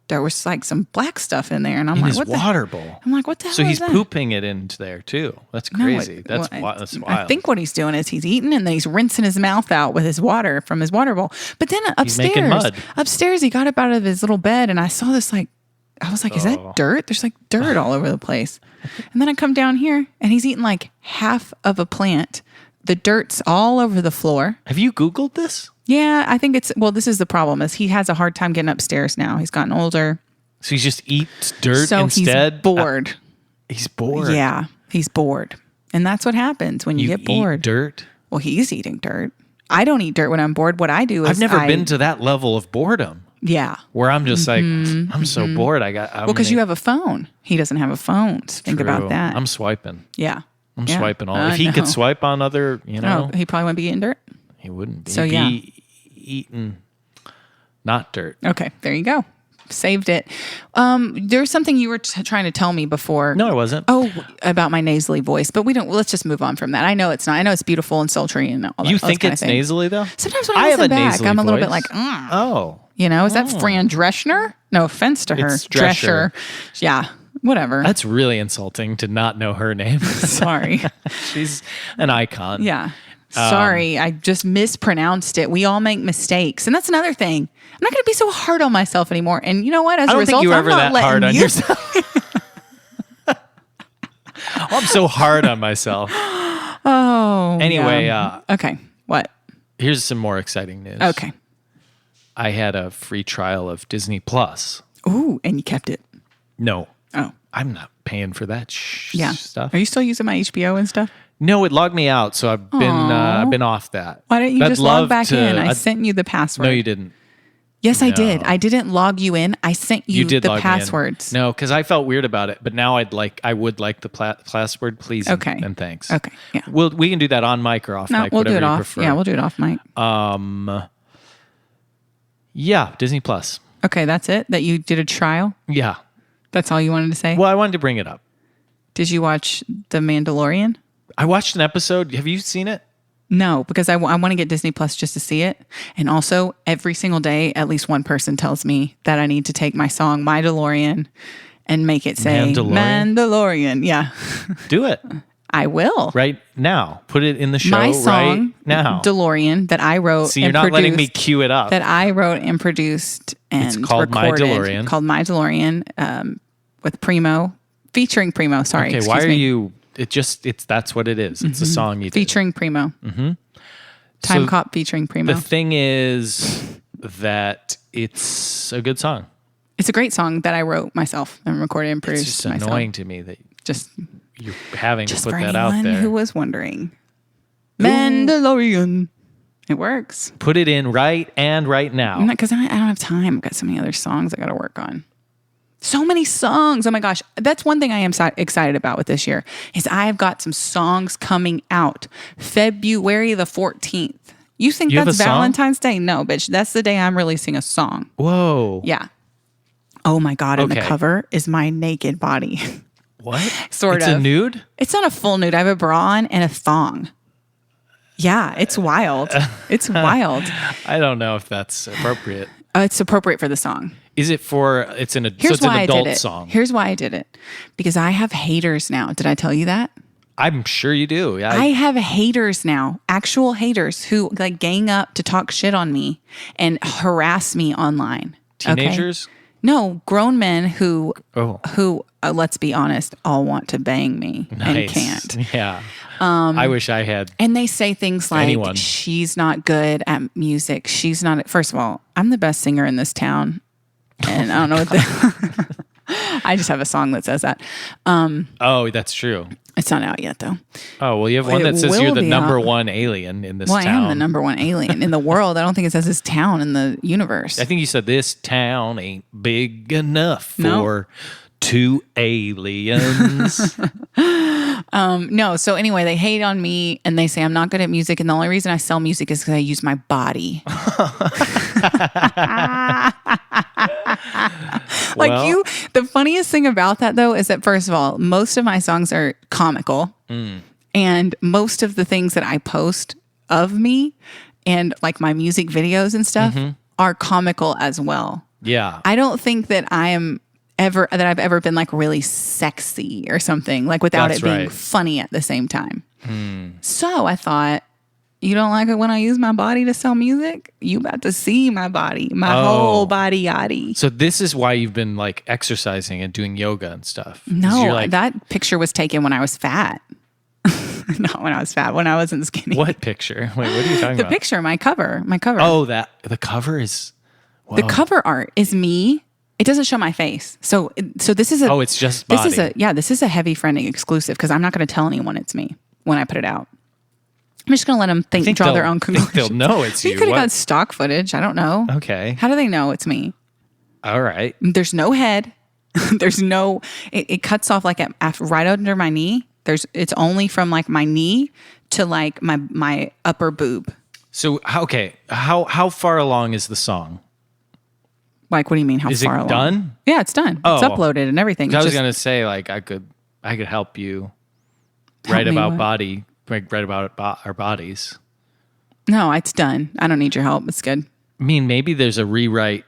there was like some black stuff in there, and I'm in like, his what water bowl. I'm like, what the hell? So is he's that? pooping it into there too. That's No, crazy. That's that's wild. I think what he's doing is he's eating and then he's rinsing his mouth out with his water from his water bowl. But then making mud. upstairs, he got up out of his little bed, and I saw this I was like, is Oh. that dirt? There's like dirt all over the place. And then I come down here, and he's eating like half of a plant. The dirt's all over the floor. Have you Googled this? Yeah, I think this is the problem is he has a hard time getting upstairs now. He's gotten older. So he just eats dirt So instead. he's bored. He's bored. Yeah, he's bored. And that's what happens when you get bored. Eat dirt. Well, he's eating dirt. I don't eat dirt when I'm bored. What I do is I've never been to that level of boredom Yeah. where I'm just like, I'm so bored. Well, because you have a phone. He doesn't have a phone. So think about that. I'm swiping. Yeah. I'm Yeah. swiping all. I If he could know. swipe on other, Oh, he probably wouldn't be eating dirt. he wouldn't be. So, He'd yeah. be eating not dirt. Okay, there you go. Saved it. There's something you were trying to tell me before. No, I wasn't. Oh, about my nasally voice, but we don't. Let's just move on from that. I know it's not. I know it's beautiful and sultry and all that. You those think kind of it's things. nasally though? Sometimes when I have listen a back, nasally I'm a little bit voice. like, Oh, is that Fran Drescher? No offense to her. It's Drescher. Yeah, whatever. that's really insulting to not know her name. Sorry. She's an icon. Yeah. Sorry, I just mispronounced it. We all make mistakes. And that's another thing. I'm not going to be so hard on myself anymore. And you know what? As I a don't result, think you were I'm ever not that letting hard on you. yourself. I'm so hard on myself. Oh. Anyway, yeah. Okay. What? here's some more exciting news. Okay. I had a free trial of Disney Plus. Ooh, and you kept it. No, Oh. I'm not paying for that Yeah. stuff. Are you still using my HBO and stuff? No, it logged me out, so I've been off that. Why don't you I'd just log love back to- in? I I'd- sent you the password. No, you didn't. Yes, I did. No. I didn't log you in. I sent you, You did the log me in. passwords. No, because I felt weird about it, but now I would like the password, please. Okay. And thanks. Okay. Yeah. We can do that on mic or off No, mic, we'll do whatever it you off. prefer. Yeah, we'll do it off mic. Yeah, Disney Plus. Okay, that's it? That you did a trial? Yeah. That's all you wanted to say? Well, I wanted to bring it up. Did you watch The Mandalorian? I watched an episode. Have you seen it? No, because I want to get Disney Plus just to see it. And also, every single day, at least one person tells me that I need to take my song, My DeLorean, and make it say Mandalorian? Mandalorian. Yeah, Do it I will. right now. Put it in the show My song, right now. DeLorean, that I wrote So you're and not letting me produced, cue it up. that I wrote and produced and It's called My recorded, DeLorean. called My DeLorean, with PRIMO, featuring PRIMO. Sorry, Okay, excuse why are me. you? That's what it is. It's a song you did. Featuring PRIMO. Mm-hmm. Time So Cop featuring PRIMO. The thing is that it's a good song. It's a great song that I wrote myself and recorded and It's produced just myself. annoying to me that Just you're having to put for that out anyone there. who was wondering. Mandalorian. It works. Put it in right now. Because I don't have time. I've got so many other songs I got to work on. So many songs. Oh my gosh. That's one thing I am excited about with this year is I've got some songs coming out February the 14th. You think You have that's a song? Valentine's Day? No, bitch. That's the day I'm releasing a song. Whoa. Yeah. Oh my God. And the Okay. cover is my naked body. What? Sort it's of. a nude? It's not a full nude. I have a bra on and a thong. Yeah, it's wild. It's wild. I don't know if that's appropriate. It's appropriate for the song. Is it for it's an Here's so it's why an I adult did it. song? Here's why I did it. Because I have haters now. Did I tell you that? I'm sure you do. Yeah. I have haters now, actual haters who like gang up to talk shit on me and harass me online. Okay? Teenagers? No, grown men who Oh. let's be honest, all want to bang me and Nice. can't. Yeah. I wish I had. And they say things like, Anyone. she's not good at music. She's not, first of all, I'm the best singer in this town. And I don't know what the, I just have a song that says that. Oh, that's true. It's not out yet though. Oh, well, you have one It that says will you're the be number out. one alien in this Well, town. I am the number one alien in the world. I don't think it says this town in the universe. I think you said this town ain't big enough No. for two aliens. No. So anyway, they hate on me and they say I'm not good at music. And the only reason I sell music is because I use my body. Like Well- the funniest thing about that though is that first of all, most of my songs are comical. And most of the things that I post of me and like my music videos and stuff are comical as well. Yeah. I don't think that I've ever been like really sexy or something like without That's it being right. funny at the same time. So I thought, you don't like it when I use my body to sell music? You about to see my body, my whole body yaddy. So this is why you've been like exercising and doing yoga and stuff. 'Cause No, you're like, that picture was taken when I was fat. Not when I was fat, when I wasn't skinny. what picture? Wait, what are you talking The about? picture, my cover. Oh, the cover is. The cover art is me. It doesn't show my face. So this is a. Oh, it's just body. This is a heavy friending exclusive because I'm not going to tell anyone it's me when I put it out. I'm just going to let them draw their own I think conclusions. they'll know it's you. You could have What- got stock footage. I don't know. Okay. How do they know it's me? All right. There's no head. There's no. It cuts off like right under my knee. It's only from like my knee to like my upper boob. So how far along is the song? Like, what do you mean? How Is it far along? done? Yeah, it's done. Oh. It's uploaded and everything. I was Just- gonna say like I could help you Help write me about what? write about our bodies. No, it's done. I don't need your help. It's good. I mean, maybe there's a rewrite,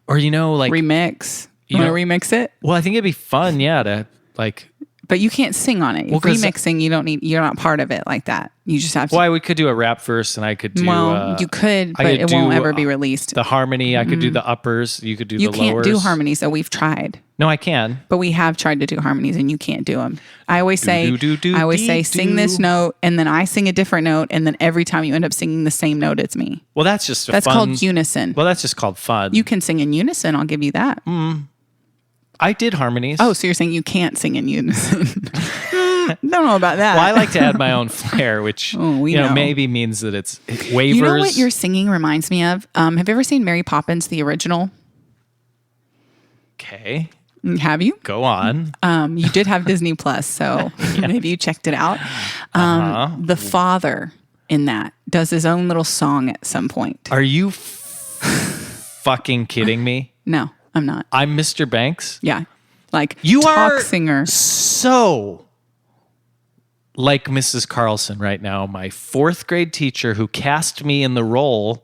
or like. Remix. You You want know- to remix it? Well, I think it'd be fun, yeah, to like. But you can't sing on it. Well, 'cause- Remixing, you're not part of it like that. You just have to. Well, we could do a rap verse, and I could do. you could, I but could it won't do, ever be released. The harmony, I could do the uppers. You could do You the can't lowers. do harmony, so we've tried. No, I can. But we have tried to do harmonies and you can't do them. I always say, do, sing this note and then I sing a different note. And then every time you end up singing the same note, it's me. Well, that's just That's called unison. Well, that's just called fun. You can sing in unison. I'll give you that. I did harmonies. Oh, so you're saying you can't sing in unison. Don't know about that. Well, I like to add my own flair, which know. Maybe means that it wavers. You know what your singing reminds me of? Have you ever seen Mary Poppins, the original? Okay. Have you? Go on. You did have Disney Plus, so maybe you checked it out. The father in that does his own little song at some point. Are you fucking kidding me? No, I'm not. I'm Mr. Banks? Yeah. Like You talk are singer. so like Mrs. Carlson right now, my 4th grade teacher who cast me in the role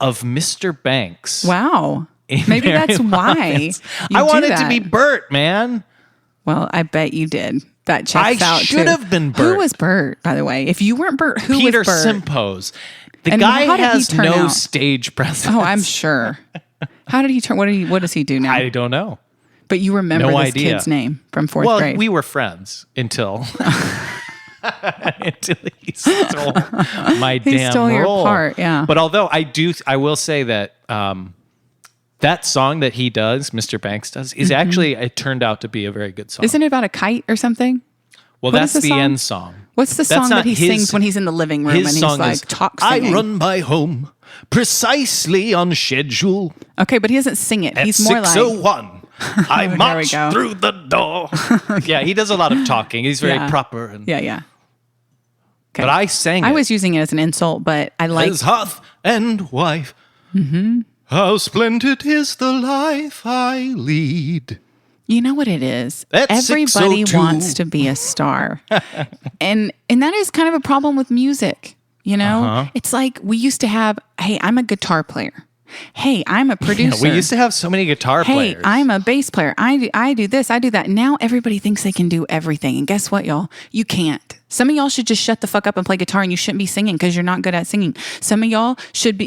of Mr. Banks. Wow. in Maybe Mary that's why Poppins. you I do wanted to that. be Bert, man. Well, I bet you did. That checks I out too. should have been Bert. Who was Bert, by the way? If you weren't Bert, who Peter was Bert? Simpos. The And guy how did he has turn no out? stage presence. Oh, I'm sure. How did he turn? What does he do now? I don't know. But you remember No this idea. kid's name from 4th Well, grade. we were friends until until he stole my damn stole your role. part, yeah. But although I will say that that song that he does, Mr. Banks does, is actually it turned out to be a very good song. Isn't it about a kite or something? Well, what that's is the the song? end song. What's the That's song that not he his- sings when he's in the living room and His he's song like is talk I singing? run my home precisely on schedule. Okay, but he doesn't sing it. At He's more like 6:01, I we march go. through the door. Yeah, he does a lot of talking. He's very Yeah. proper. And, yeah. Okay. But I sang it. I was using it as an insult, but I like. His hearth and wife. How splendid is the life I lead. You know what it is? At Everybody 6:02. wants to be a star. and that is kind of a problem with music. You know, it's like we used to have, hey, I'm a guitar player. Hey, I'm a producer. We used to have so many guitar Hey, players. I'm a bass player. I do this, I do that. Now everybody thinks they can do everything. And guess what, y'all? You can't. Some of y'all should just shut the fuck up and play guitar, and you shouldn't be singing because you're not good at singing. Some of y'all shouldn't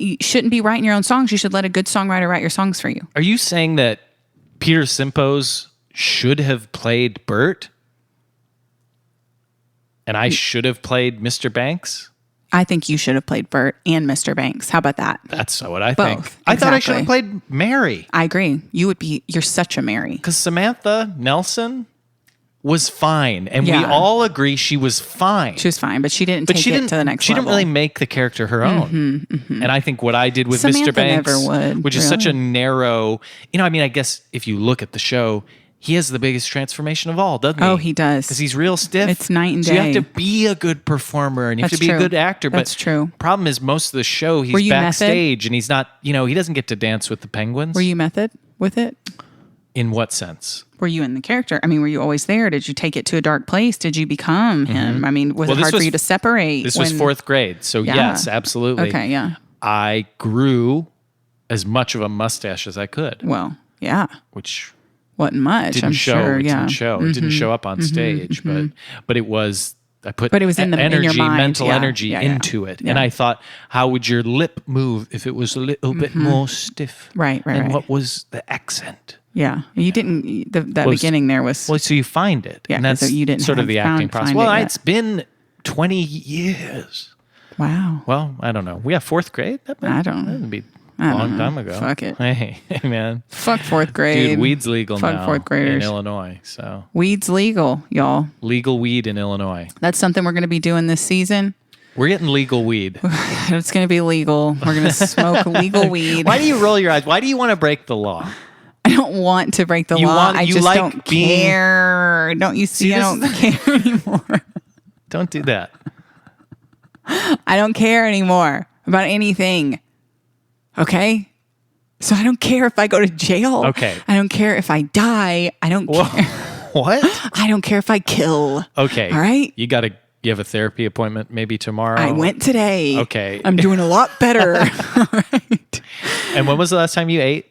be writing your own songs. You should let a good songwriter write your songs for you. Are you saying that Peter Simpos should have played Bert? And I should have played Mr. Banks? I think you should have played Bert and Mr. Banks. How about that? That's what I Both, think. I thought I should have exactly. played Mary. I agree. You're such a Mary. Because Samantha Nelson was fine. And we Yeah. all agree she was fine. She was fine, but she didn't But take it to the next she level. didn't really make the character her own. And I think what I did with Samantha Mr. Banks, never would, which is such a really. narrow, I guess if you look at the show, he has the biggest transformation of all, doesn't he? Oh, he does. Because he's real stiff. It's night and So you have day. to be a good performer and you have That's to be a true. good actor. That's but true. Problem is, most of the show, Were he's you backstage and he's not, he doesn't get to dance with the penguins. Were you method with it? In what sense? Were you in the character? I mean, were you always there? Did you take it to a dark place? Did you become him? I mean, was Well, it this hard was- for you to separate? This was 4th grade. So Yeah. yes, absolutely. Okay, yeah. I grew as much of a mustache as I could, Well, yeah. which Wasn't much, didn't I'm show. sure. It Yeah. didn't show. It didn't show up on stage, but it was. I put But it was in your energy, mind. mental Yeah. energy Yeah, yeah. into it, Yeah. and I thought, how would your lip move if it was a little bit more stiff? Right, And right. what was the accent? Yeah. You didn't, that Was- beginning there was, Well, so you find it, Yeah, and that's 'cause you didn't sort of have the acting found process. it Well, yet. it's been 20 years. wow. Well, I don't know. We have 4th grade. I don't know. That'd be I a don't long know. time ago. Fuck it. Hey, man. Fuck 4th grade. Dude, weed's legal Fuck now 4th in graders. Illinois. So Weed's legal, y'all. legal weed in Illinois. That's something we're going to be doing this season. We're getting legal weed. It's going to be legal. We're going to smoke legal weed. Why do you roll your eyes? Why do you want to break the law? I don't want to break the You law. want- I you just like don't being- care. Don't you see? See, I this don't is- care anymore. Don't do that. I don't care anymore about anything. Okay? So I don't care if I go to jail. Okay. I don't care if I die. I don't Whoa. care. What? I don't care if I kill. Okay. All right? You have a therapy appointment maybe tomorrow? I went today. Okay. I'm doing a lot better. All right. And when was the last time you ate?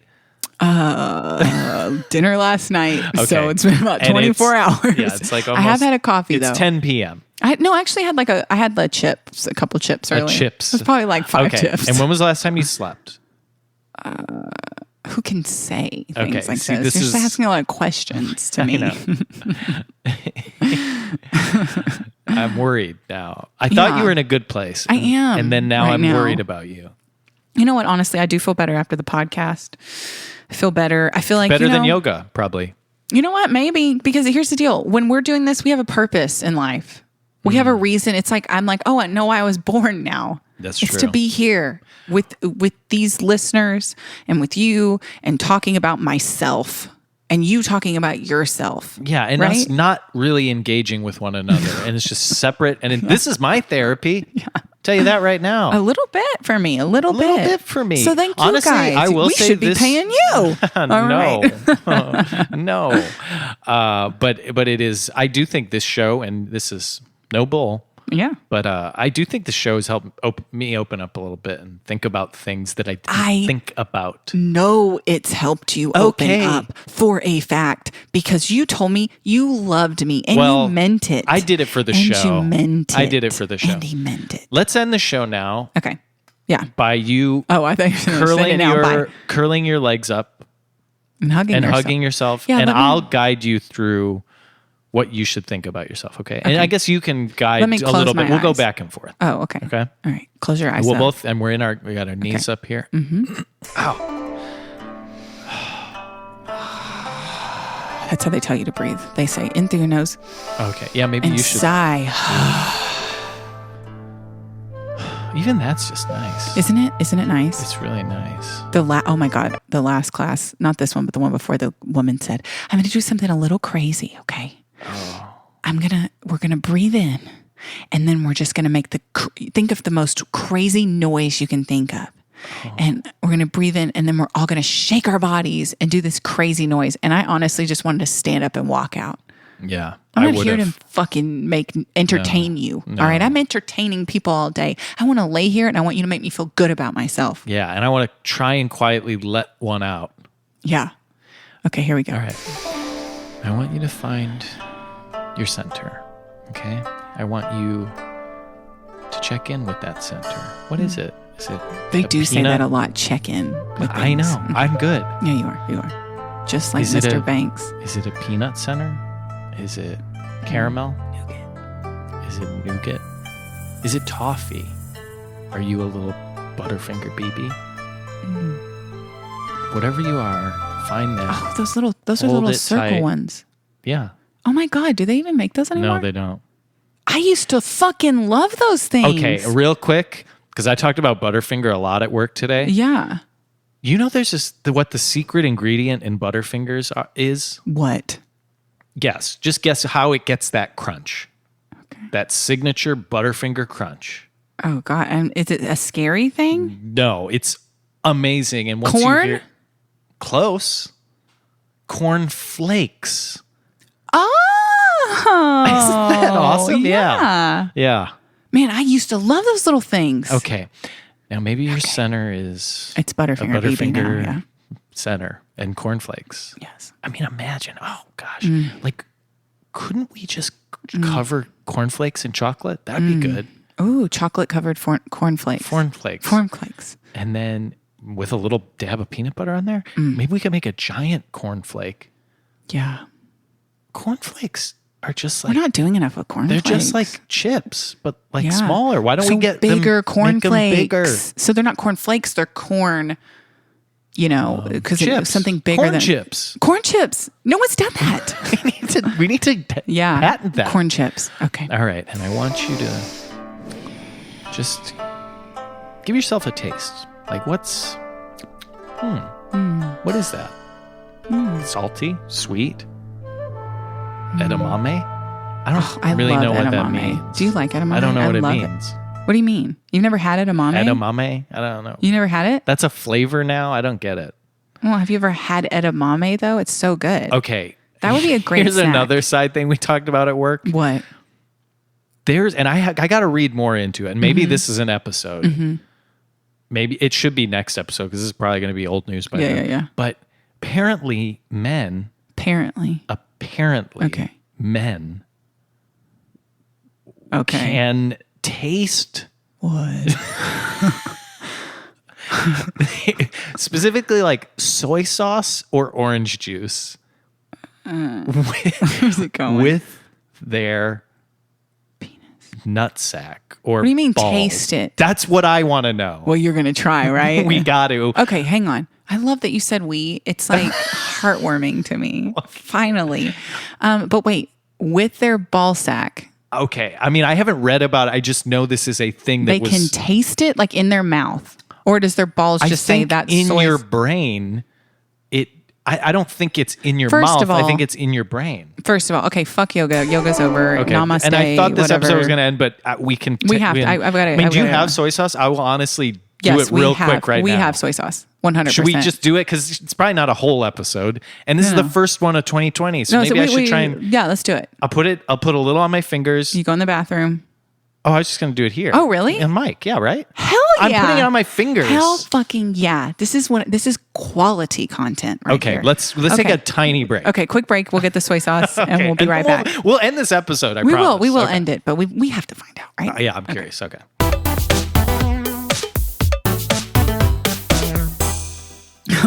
Dinner last night. Okay. So it's been about And 24 it's- hours. Yeah, it's like I have almost- had a coffee It's though. 10 p.m. I actually had I had the chips, a couple chips earlier. Chips. It was probably like 5 Okay. chips. And when was the last time you slept? who can say things Okay, like see, this? this You're just is- asking a lot of questions to me. I'm worried now. I thought Yeah. you were in a good place. I am And then now right I'm now. worried about you. You know what? Honestly, I do feel better after the podcast. I feel better. I feel like Better you know, than yoga, probably. You know what? Maybe because here's the deal. When we're doing this, we have a purpose in life. We have a reason. It's like I'm like, oh, I know I was born now. That's it's true. to be here with these listeners and with you and talking about myself and you talking about yourself. Yeah, and right? us not really engaging with one another. And it's just separate. And this is my therapy. Yeah. Tell you that right now. A little bit for me. A little bit for me. So thank you, Honestly, guys. I will we say should this- be paying you. All No, right. no. But it is. I do think this show, and this is no bull. Yeah. But I do think the show has helped me open up a little bit and think about things that I didn't think about. No, it's helped you open up for a fact because you told me you loved me and you meant it. I did it for the and show. You meant it. I did it for the show. And he meant it. Let's end the show now Okay. Yeah. by you Oh, I think curling your legs up and hugging and yourself. hugging yourself, Yeah, and let me- I'll guide you through what you should think about yourself. Okay, and I guess you can guide Let me a close little my bit. We'll go eyes. back and forth. Oh, okay. Okay. All right. Close your eyes. We'll up. both, and we got our knees up here. Mm-hmm. Ow. That's how they tell you to breathe. They say in through your nose Okay. Yeah, maybe and you should. sigh. Even that's just nice. Isn't it? Isn't it nice? It's really nice. Oh my God, the last class, not this one, but the one before, the woman said, I'm going to do something a little crazy. Okay. We're going to breathe in and then we're just going to make think of the most crazy noise you can think of. And we're going to breathe in and then we're all going to shake our bodies and do this crazy noise. And I honestly just wanted to stand up and walk out. Yeah, I'm not here to fucking entertain you. No. All right. I'm entertaining people all day. I want to lay here and I want you to make me feel good about myself. Yeah, and I want to try and quietly let one out. Yeah. Okay, here we go. All right. I want you to find your center. Okay. I want you to check in with that center. What is it? Is it? They a do say peanut? that a lot. Check in with I things. know. I'm good. Yeah, you are. You are. Just like Is it Mr. Banks. Is it a peanut center? Is it caramel? Nougat. Is it nougat? Is it toffee? Are you a little Butterfinger BB? Whatever you are, find that. Oh, those are Hold little it circle tight. ones. Yeah. Oh my God, do they even make those anymore? No, they don't. I used to fucking love those things. Okay, real quick, because I talked about Butterfinger a lot at work today. Yeah. You know, there's just what the secret ingredient in Butterfingers is? What? Guess. Just guess how it gets that crunch. Okay. That signature Butterfinger crunch. Oh God, and is it a scary thing? No, it's amazing. And once Corn? you hear close, corn flakes. Oh, Isn't that awesome? Yeah. Yeah. Man, I used to love those little things. Okay. Now maybe your center is It's Butterfinger, a Butterfinger BB now, yeah. center and cornflakes. Yes. I mean, imagine. Oh gosh, Mm. like, couldn't we just cover cornflakes in chocolate? That'd be good. Ooh, chocolate covered cornflakes. Cornflakes, Cornflakes. and then with a little dab of peanut butter on there. Mm. Maybe we could make a giant cornflake. Yeah. Cornflakes are just We're like not doing enough with cornflakes. they're just like chips, but like Yeah. smaller. Why don't So we get bigger them, make them cornflakes? bigger? So they're not cornflakes, they're corn, because it's Chips. something bigger Corn than chips. Corn chips. No one's done that. we need to Yeah. patent that. Corn chips. Okay. All right, and I want you to just give yourself a taste. Like, what is that? Salty, sweet, edamame? I don't I really love know what that edamame. means. Do you like edamame? I don't know what it love means. What do you mean? You've never had edamame? Edamame? I don't know. You never had it? That's a flavor now? I don't get it. Well, have you ever had edamame though? It's so good. Okay. That would be a great Here's snack. another side thing we talked about at work. What? And I got to read more into it. And maybe Mm-hmm. this is an episode. Maybe it should be next episode because this is probably going to be old news by then. Yeah. But apparently men, Apparently. Okay. men Okay. can taste What? specifically like soy sauce or orange juice Where's it going? with their nutsack or What do you mean balls. taste it? That's what I want to know. Well, you're going to try, right? We got to. Okay, hang on. I love that you said we. It's like heartwarming to me. Finally. But wait, with their ball sack, Okay. I mean, I haven't read about it. I just know this is a thing that they can taste it like in their mouth. Or does their balls I just say think that's in soy? your brain. I don't think it's in your First mouth. of all- I think it's in your brain. First of all, okay, fuck yoga. Yoga's over. Okay. Namaste. And I thought this whatever. episode was going to end, but we can. We have to. I've got to. I mean, do you have soy sauce? I will honestly do it real quick right now. We have soy sauce. 100%. Should we just do it? Because it's probably not a whole episode, and this is the first one of 2020. So maybe I should try and. Yeah, let's do it. I'll put a little on my fingers. You go in the bathroom. Oh, I was just going to do it here. Oh, really? And Mike, yeah, right? Hell yeah. I'm putting it on my fingers. Hell fucking yeah. This is quality content right Okay, here. let's take a tiny break. Okay, quick break. We'll get the soy sauce and we'll be right back. We'll end this episode, We promise. will Okay. end it, but we have to find out, right? Yeah, I'm curious. Okay.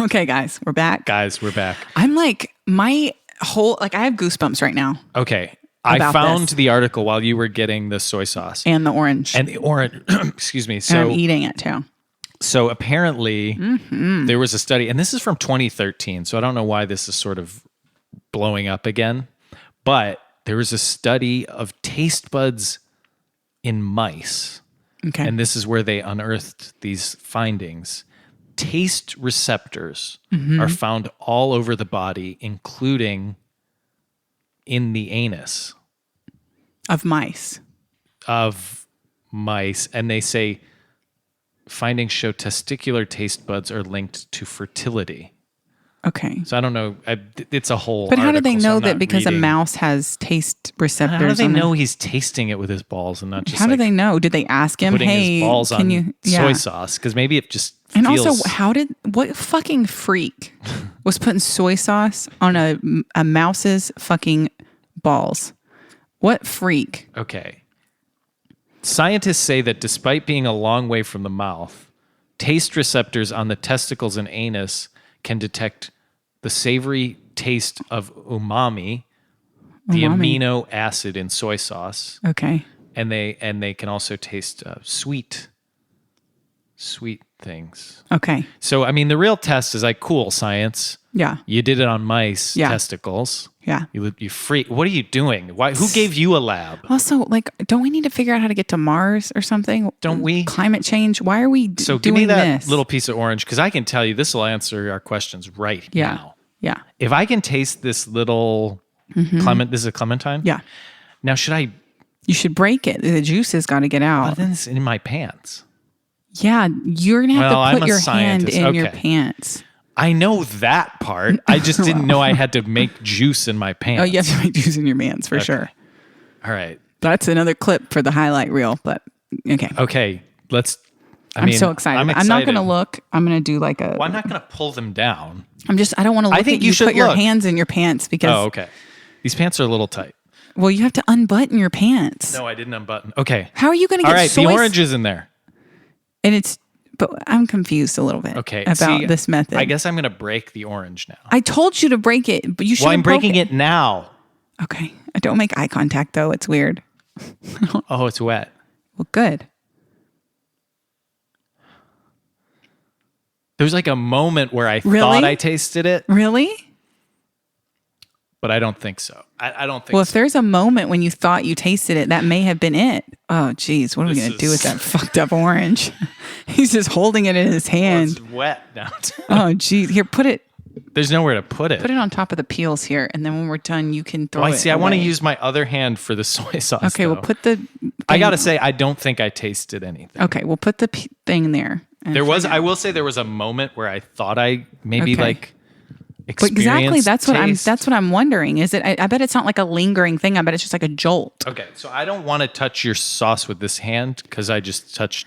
Okay, guys, we're back. Guys, we're back. I'm like, I have goosebumps right now. Okay. I About found this. the article while you were getting the soy sauce. And the orange. And the orange, excuse me. And So I'm eating it too. So apparently Mm-hmm. there was a study, and this is from 2013. So I don't know why this is sort of blowing up again, but there was a study of taste buds in mice. Okay. And this is where they unearthed these findings. Taste receptors Mm-hmm. are found all over the body, including in the anus Of mice. of mice. And they say findings show testicular taste buds are linked to fertility. Okay. So I don't know. It's a whole. But how do they article, so know I'm that not because a reading. mouse has taste receptors? How do they on it? know he's tasting it with his balls and not just How do like they know? Did they ask him, putting hey, his balls can on you soy sauce? Because maybe it just And feels. also, what fucking freak was putting soy sauce on a mouse's fucking balls? What freak? Okay. Scientists say that despite being a long way from the mouth, taste receptors on the testicles and anus can detect the savory taste of umami, the Umami. amino acid in soy sauce, Okay. and they can also taste sweet things. Okay. So I mean, the real test is like, cool, science. Yeah. You did it on mice Yeah. testicles. Yeah. You freak. What are you doing? Why? Who gave you a lab? Also, like, don't we need to figure out how to get to Mars or something? Don't we? Climate change. Why are we So doing give me that this? little piece of orange, because I can tell you this will answer our questions right Yeah. now. Yeah. If I can taste this little this is a clementine. Yeah. Now should I? You should break it. The juice has got to get out. Then it's in my pants. Yeah. You're going to have Well, to I'm put a your hand scientist. in your Okay. pants. I know that part. I just didn't know I had to make juice in my pants. Oh, you have to make juice in your pants for sure. All right. That's another clip for the highlight reel, but okay. Okay. Let's. I'm so excited. I'm not going to look. I'm going to do like a. Well, I'm not going to pull them down. I don't want to look think at you you should put your look. hands in your pants because. Oh, okay. These pants are a little tight. Well, you have to unbutton your pants. No, I didn't unbutton. Okay. How are you going to get All right. soy? The orange is in there. And it's. But I'm confused a little bit. Okay. About see, this method. I guess I'm going to break the orange now. I told you to break it, but you should. Well, I'm breaking it now. Okay. I don't make eye contact though. It's weird. Oh, it's wet. Well, good. There's like a moment where I Really? thought I tasted it, Really? but I don't think so. I don't think Well, if so. there's a moment when you thought you tasted it, that may have been it. Oh, geez. What are we This going to do with is- that fucked up orange? He's just holding it in his hand. It's wet now. Oh, geez. Here, put it There's nowhere to put it. on top of the peels here. And then when we're done, you can throw Well, it. I see. I want to away. use my other hand for the soy sauce. Okay, though. we'll put the. I thing- got to say, I don't think I tasted anything. Okay, we'll put the thing there. and There was. find I out. will say there was a moment where I thought I maybe Okay. like. But exactly. That's what I'm. taste. That's what I'm wondering. Is it? I bet it's not like a lingering thing. I bet it's just like a jolt. Okay, so I don't want to touch your sauce with this hand because I just touched.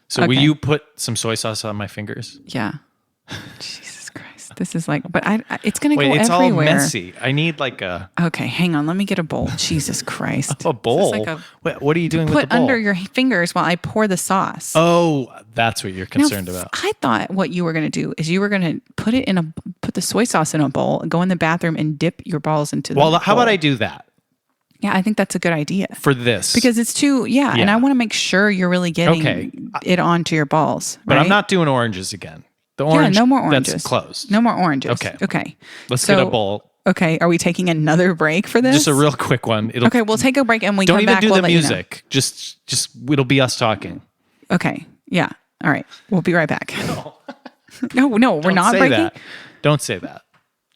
So will Okay. you put some soy sauce on my fingers? Yeah. Jesus Christ. This is like, but it's going to Wait, go it's everywhere. all messy. I need like a Okay, hang on. Let me get a bowl. Jesus Christ. a bowl. This is like What are you doing with the put bowl? under your fingers while I pour the sauce. Oh, that's what you're concerned Now, about. I thought what you were going to do is you were going to put the soy sauce in a bowl, go in the bathroom and dip your balls into the Well, how bowl. about I do that Yeah, I think that's a good idea. for this? Because it's too, and Yeah. I want to make sure you're really getting it onto your balls. but right? I'm not doing oranges again. The Yeah, orange, no more oranges. That's closed. No more oranges. Okay. Okay. Let's So- get a bowl. Okay. Are we taking another break for this? Just a real quick one. Okay, we'll take a break and we Don't come even back. do we'll the let you know. music. Just it'll be us talking. Okay. Yeah. All right. We'll be right back. No, we're Don't not say breaking. that. Don't say that.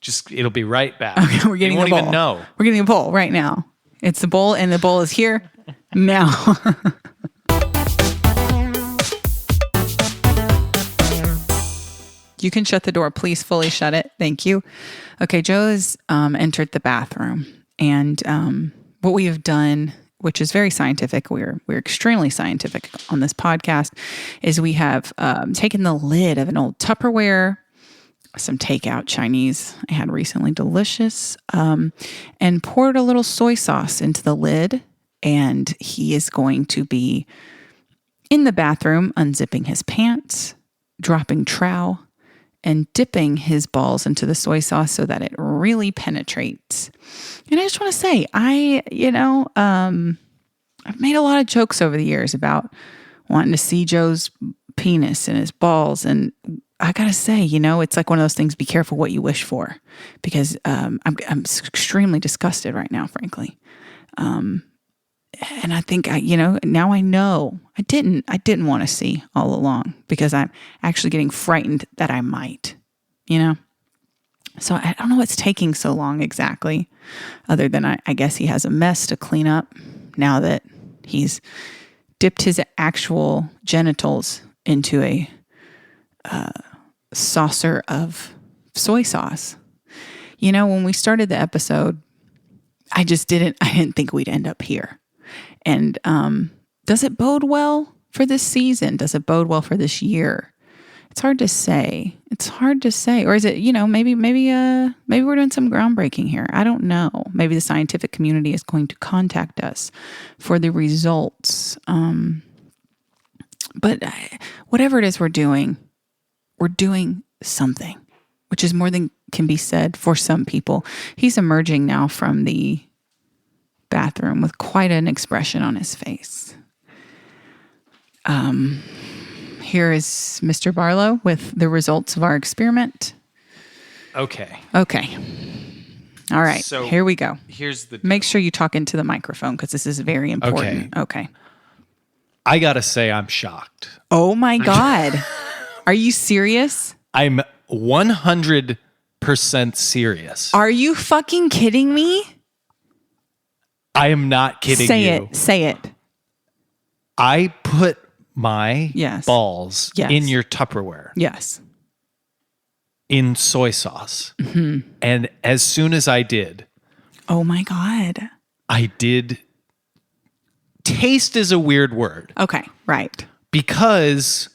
Just it'll be right back. Okay, we're getting you won't a bowl. even know. We're getting a bowl right now. It's the bowl, and the bowl is here now. You can shut the door. Please fully shut it. Thank you. Okay, Joe has entered the bathroom, and what we have done, which is very scientific, we're extremely scientific on this podcast, is we have taken the lid of an old Tupperware, some takeout Chinese I had recently, delicious, and poured a little soy sauce into the lid. And he is going to be in the bathroom, unzipping his pants, dropping trowel, and dipping his balls into the soy sauce so that it really penetrates. And I just want to say, I've made a lot of jokes over the years about wanting to see Joe's penis and his balls. And I got to say, it's like one of those things, be careful what you wish for, because I'm extremely disgusted right now, frankly. And I think now I know I didn't want to see all along, because I'm actually getting frightened that I might, So I don't know what's taking so long exactly, other than I guess he has a mess to clean up now that he's dipped his actual genitals into a saucer of soy sauce. When we started the episode, I didn't think we'd end up here. And does it bode well for this season? Does it bode well for this year? It's hard to say. Or is it, maybe we're doing some groundbreaking here. I don't know. Maybe the scientific community is going to contact us for the results. But whatever it is we're doing something, which is more than can be said for some people. He's emerging now from the bathroom with quite an expression on his face. Here is Mr. Barlow with the results of our experiment. Okay. All right. So here we go. Here's the Make sure you talk into the microphone, because this is very important. Okay. I gotta say I'm shocked. Oh my God. Are you serious? I'm 100% serious. Are you fucking kidding me? I am not kidding you. Say it. I put my Yes. balls Yes. in your Tupperware Yes. in soy sauce. Mm-hmm. And as soon as I did, Oh my God. I did. Taste is a weird word Okay. Right. because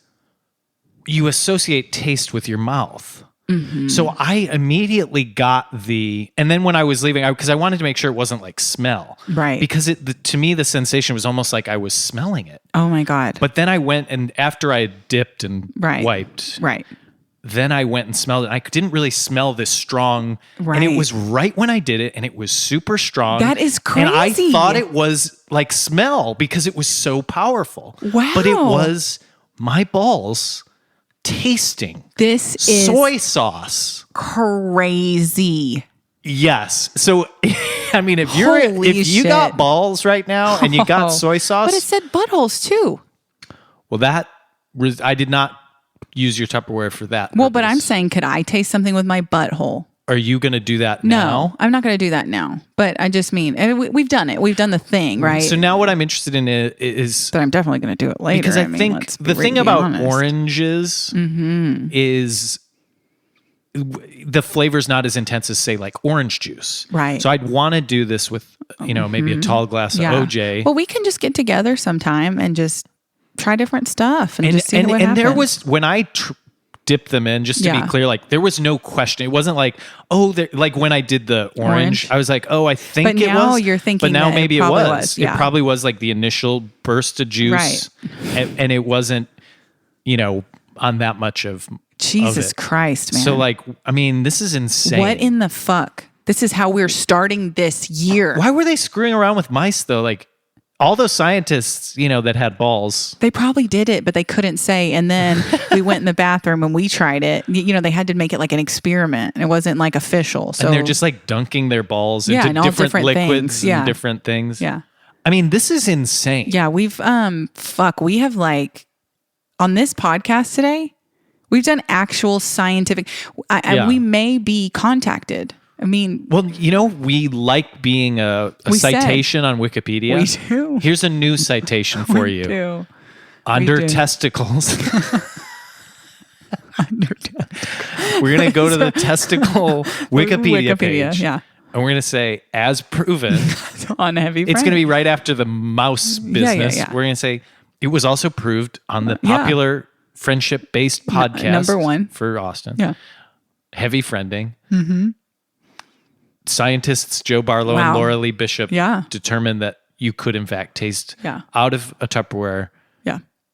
you associate taste with your mouth. Mm-hmm. So I immediately got and then when I was leaving, because I wanted to make sure it wasn't like smell. Right. Because to me, the sensation was almost like I was smelling it. Oh my God. But then I went, and after I dipped and Right. wiped, Right. then I went and smelled it. I didn't really smell this strong. Right. And it was right when I did it, and it was super strong. That is And I crazy. thought it was like smell because it was so powerful. Wow. But it was my balls tasting This is soy sauce. crazy. Yes. So, I mean, if Holy you got shit. balls right now and you got soy sauce, But it said buttholes too. well, I did not use your Tupperware for that. Well, but I'm purpose. saying, could I taste something with my butthole? Are you going to do that No, now? I'm not going to do that now. But I just mean, we've done it. We've done the thing, right? So now what I'm interested in is but I'm definitely going to do it later. because I mean, think let's the be thing really about honest. oranges is the flavor's not as intense as, say, like orange juice. Right. So I'd want to do this with, maybe a tall glass of OJ. Well, we can just get together sometime and just try different stuff and just see what and happens. there was, when I dip them in just to be clear. Like there was no question. It wasn't like, like when I did the orange, I was like, oh, I think but it now was. you're thinking but now that maybe it it probably was. yeah. It probably was like the initial burst of juice. Right. And it wasn't, on that much of Jesus it. Christ, man. So like, I mean, this is insane. What in the fuck? This is how we're starting this year. Why were they screwing around with mice though? Like all those scientists, that had balls. They probably did it, but they couldn't say. And then we went in the bathroom and we tried it. They had to make it like an experiment. It wasn't like official. So and they're just like dunking their balls into all different liquids things. and different things. Yeah. I mean, this is insane. Yeah, we've we have like on this podcast today, we've done actual scientific. We may be contacted. I mean, well, we like being a citation on Wikipedia. We do. Here's a new citation for you. Do. Under testicles. We're going to go to the testicle Wikipedia page. Yeah. And we're going to say, as proven. On Heavy Friend. It's going to be right after the mouse business. Yeah. We're going to say, it was also proved on the popular friendship-based podcast. Number one. For Austin. Yeah. Heavy Friending. Mm-hmm. Scientists Joe Barlow and Laura Lee Bishop determined that you could, in fact, taste out of a Tupperware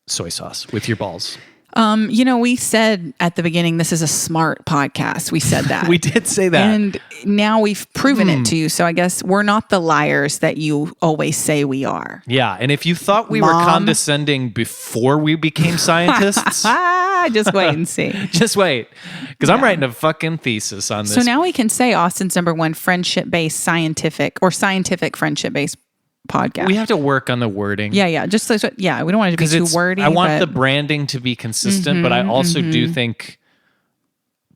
soy sauce with your balls. We said at the beginning, this is a smart podcast. We said that. We did say that. And now we've proven it to you. So I guess we're not the liars that you always say we are. Yeah. And if you thought we were condescending before we became scientists, just wait and see. Just wait. Because I'm writing a fucking thesis on this. So now we can say Austin's number one friendship-based scientific friendship-based podcast. We have to work on the wording. Yeah. Just we don't want it to be too wordy. I want the branding to be consistent, but I also do think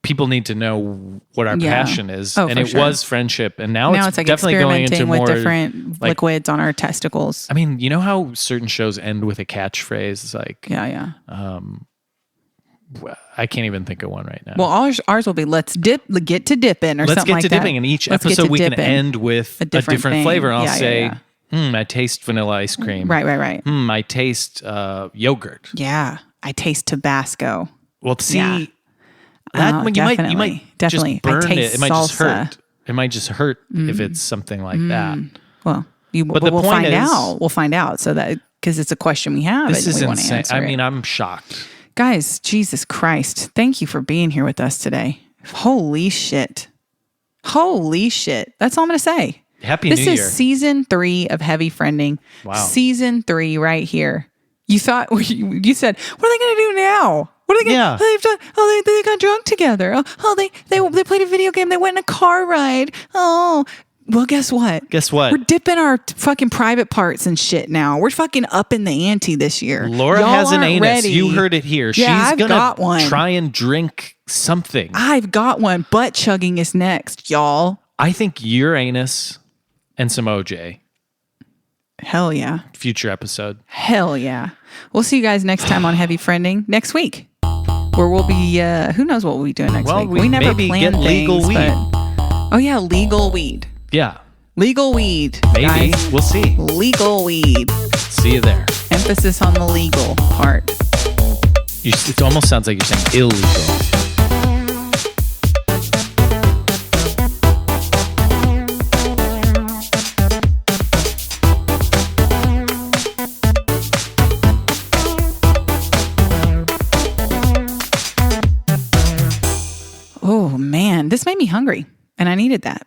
people need to know what our passion is. And it was friendship, and now it's like definitely going into with more different liquids on our testicles. I mean, you know how certain shows end with a catchphrase? It's like I can't even think of one right now. Well, ours will be "Let's get to dipping" or something like that. Let's get to dipping, and each episode we can end with a different flavor. And I'll say, I taste vanilla ice cream. Right. I taste yogurt. Yeah, I taste Tabasco. Well, see, that when you might just burn it. It might just hurt. It might just hurt if it's something like that. Well, we'll find out. We'll find out. So that because it's a question we have. This is we insane. I mean, I'm shocked. Guys, Jesus Christ. Thank you for being here with us today. Holy shit. That's all I'm going to say. Happy New Year. This is season 3 of Heavy Friending. Wow. Season 3 right here. You said, what are they going to do now? What are they going to they've done? Oh, they got drunk together. They played a video game. They went on a car ride. Oh, well, guess what? We're dipping our fucking private parts and shit now. We're fucking upping the ante this year. Laura has an anus. Ready. You heard it here. Yeah, She's going to try and drink something. I've got one. Butt chugging is next, y'all. I think your anus and some OJ. Hell yeah. Future episode. Hell yeah. We'll see you guys next time on Heavy Friending next week. Where we'll be, who knows what we'll be doing next week. We never maybe plan get legal things, weed. Oh yeah, legal weed. Yeah. Legal weed. Maybe. Guys. We'll see. Legal weed. See you there. Emphasis on the legal part. It almost sounds like you're saying illegal. Oh man, this made me hungry and I needed that.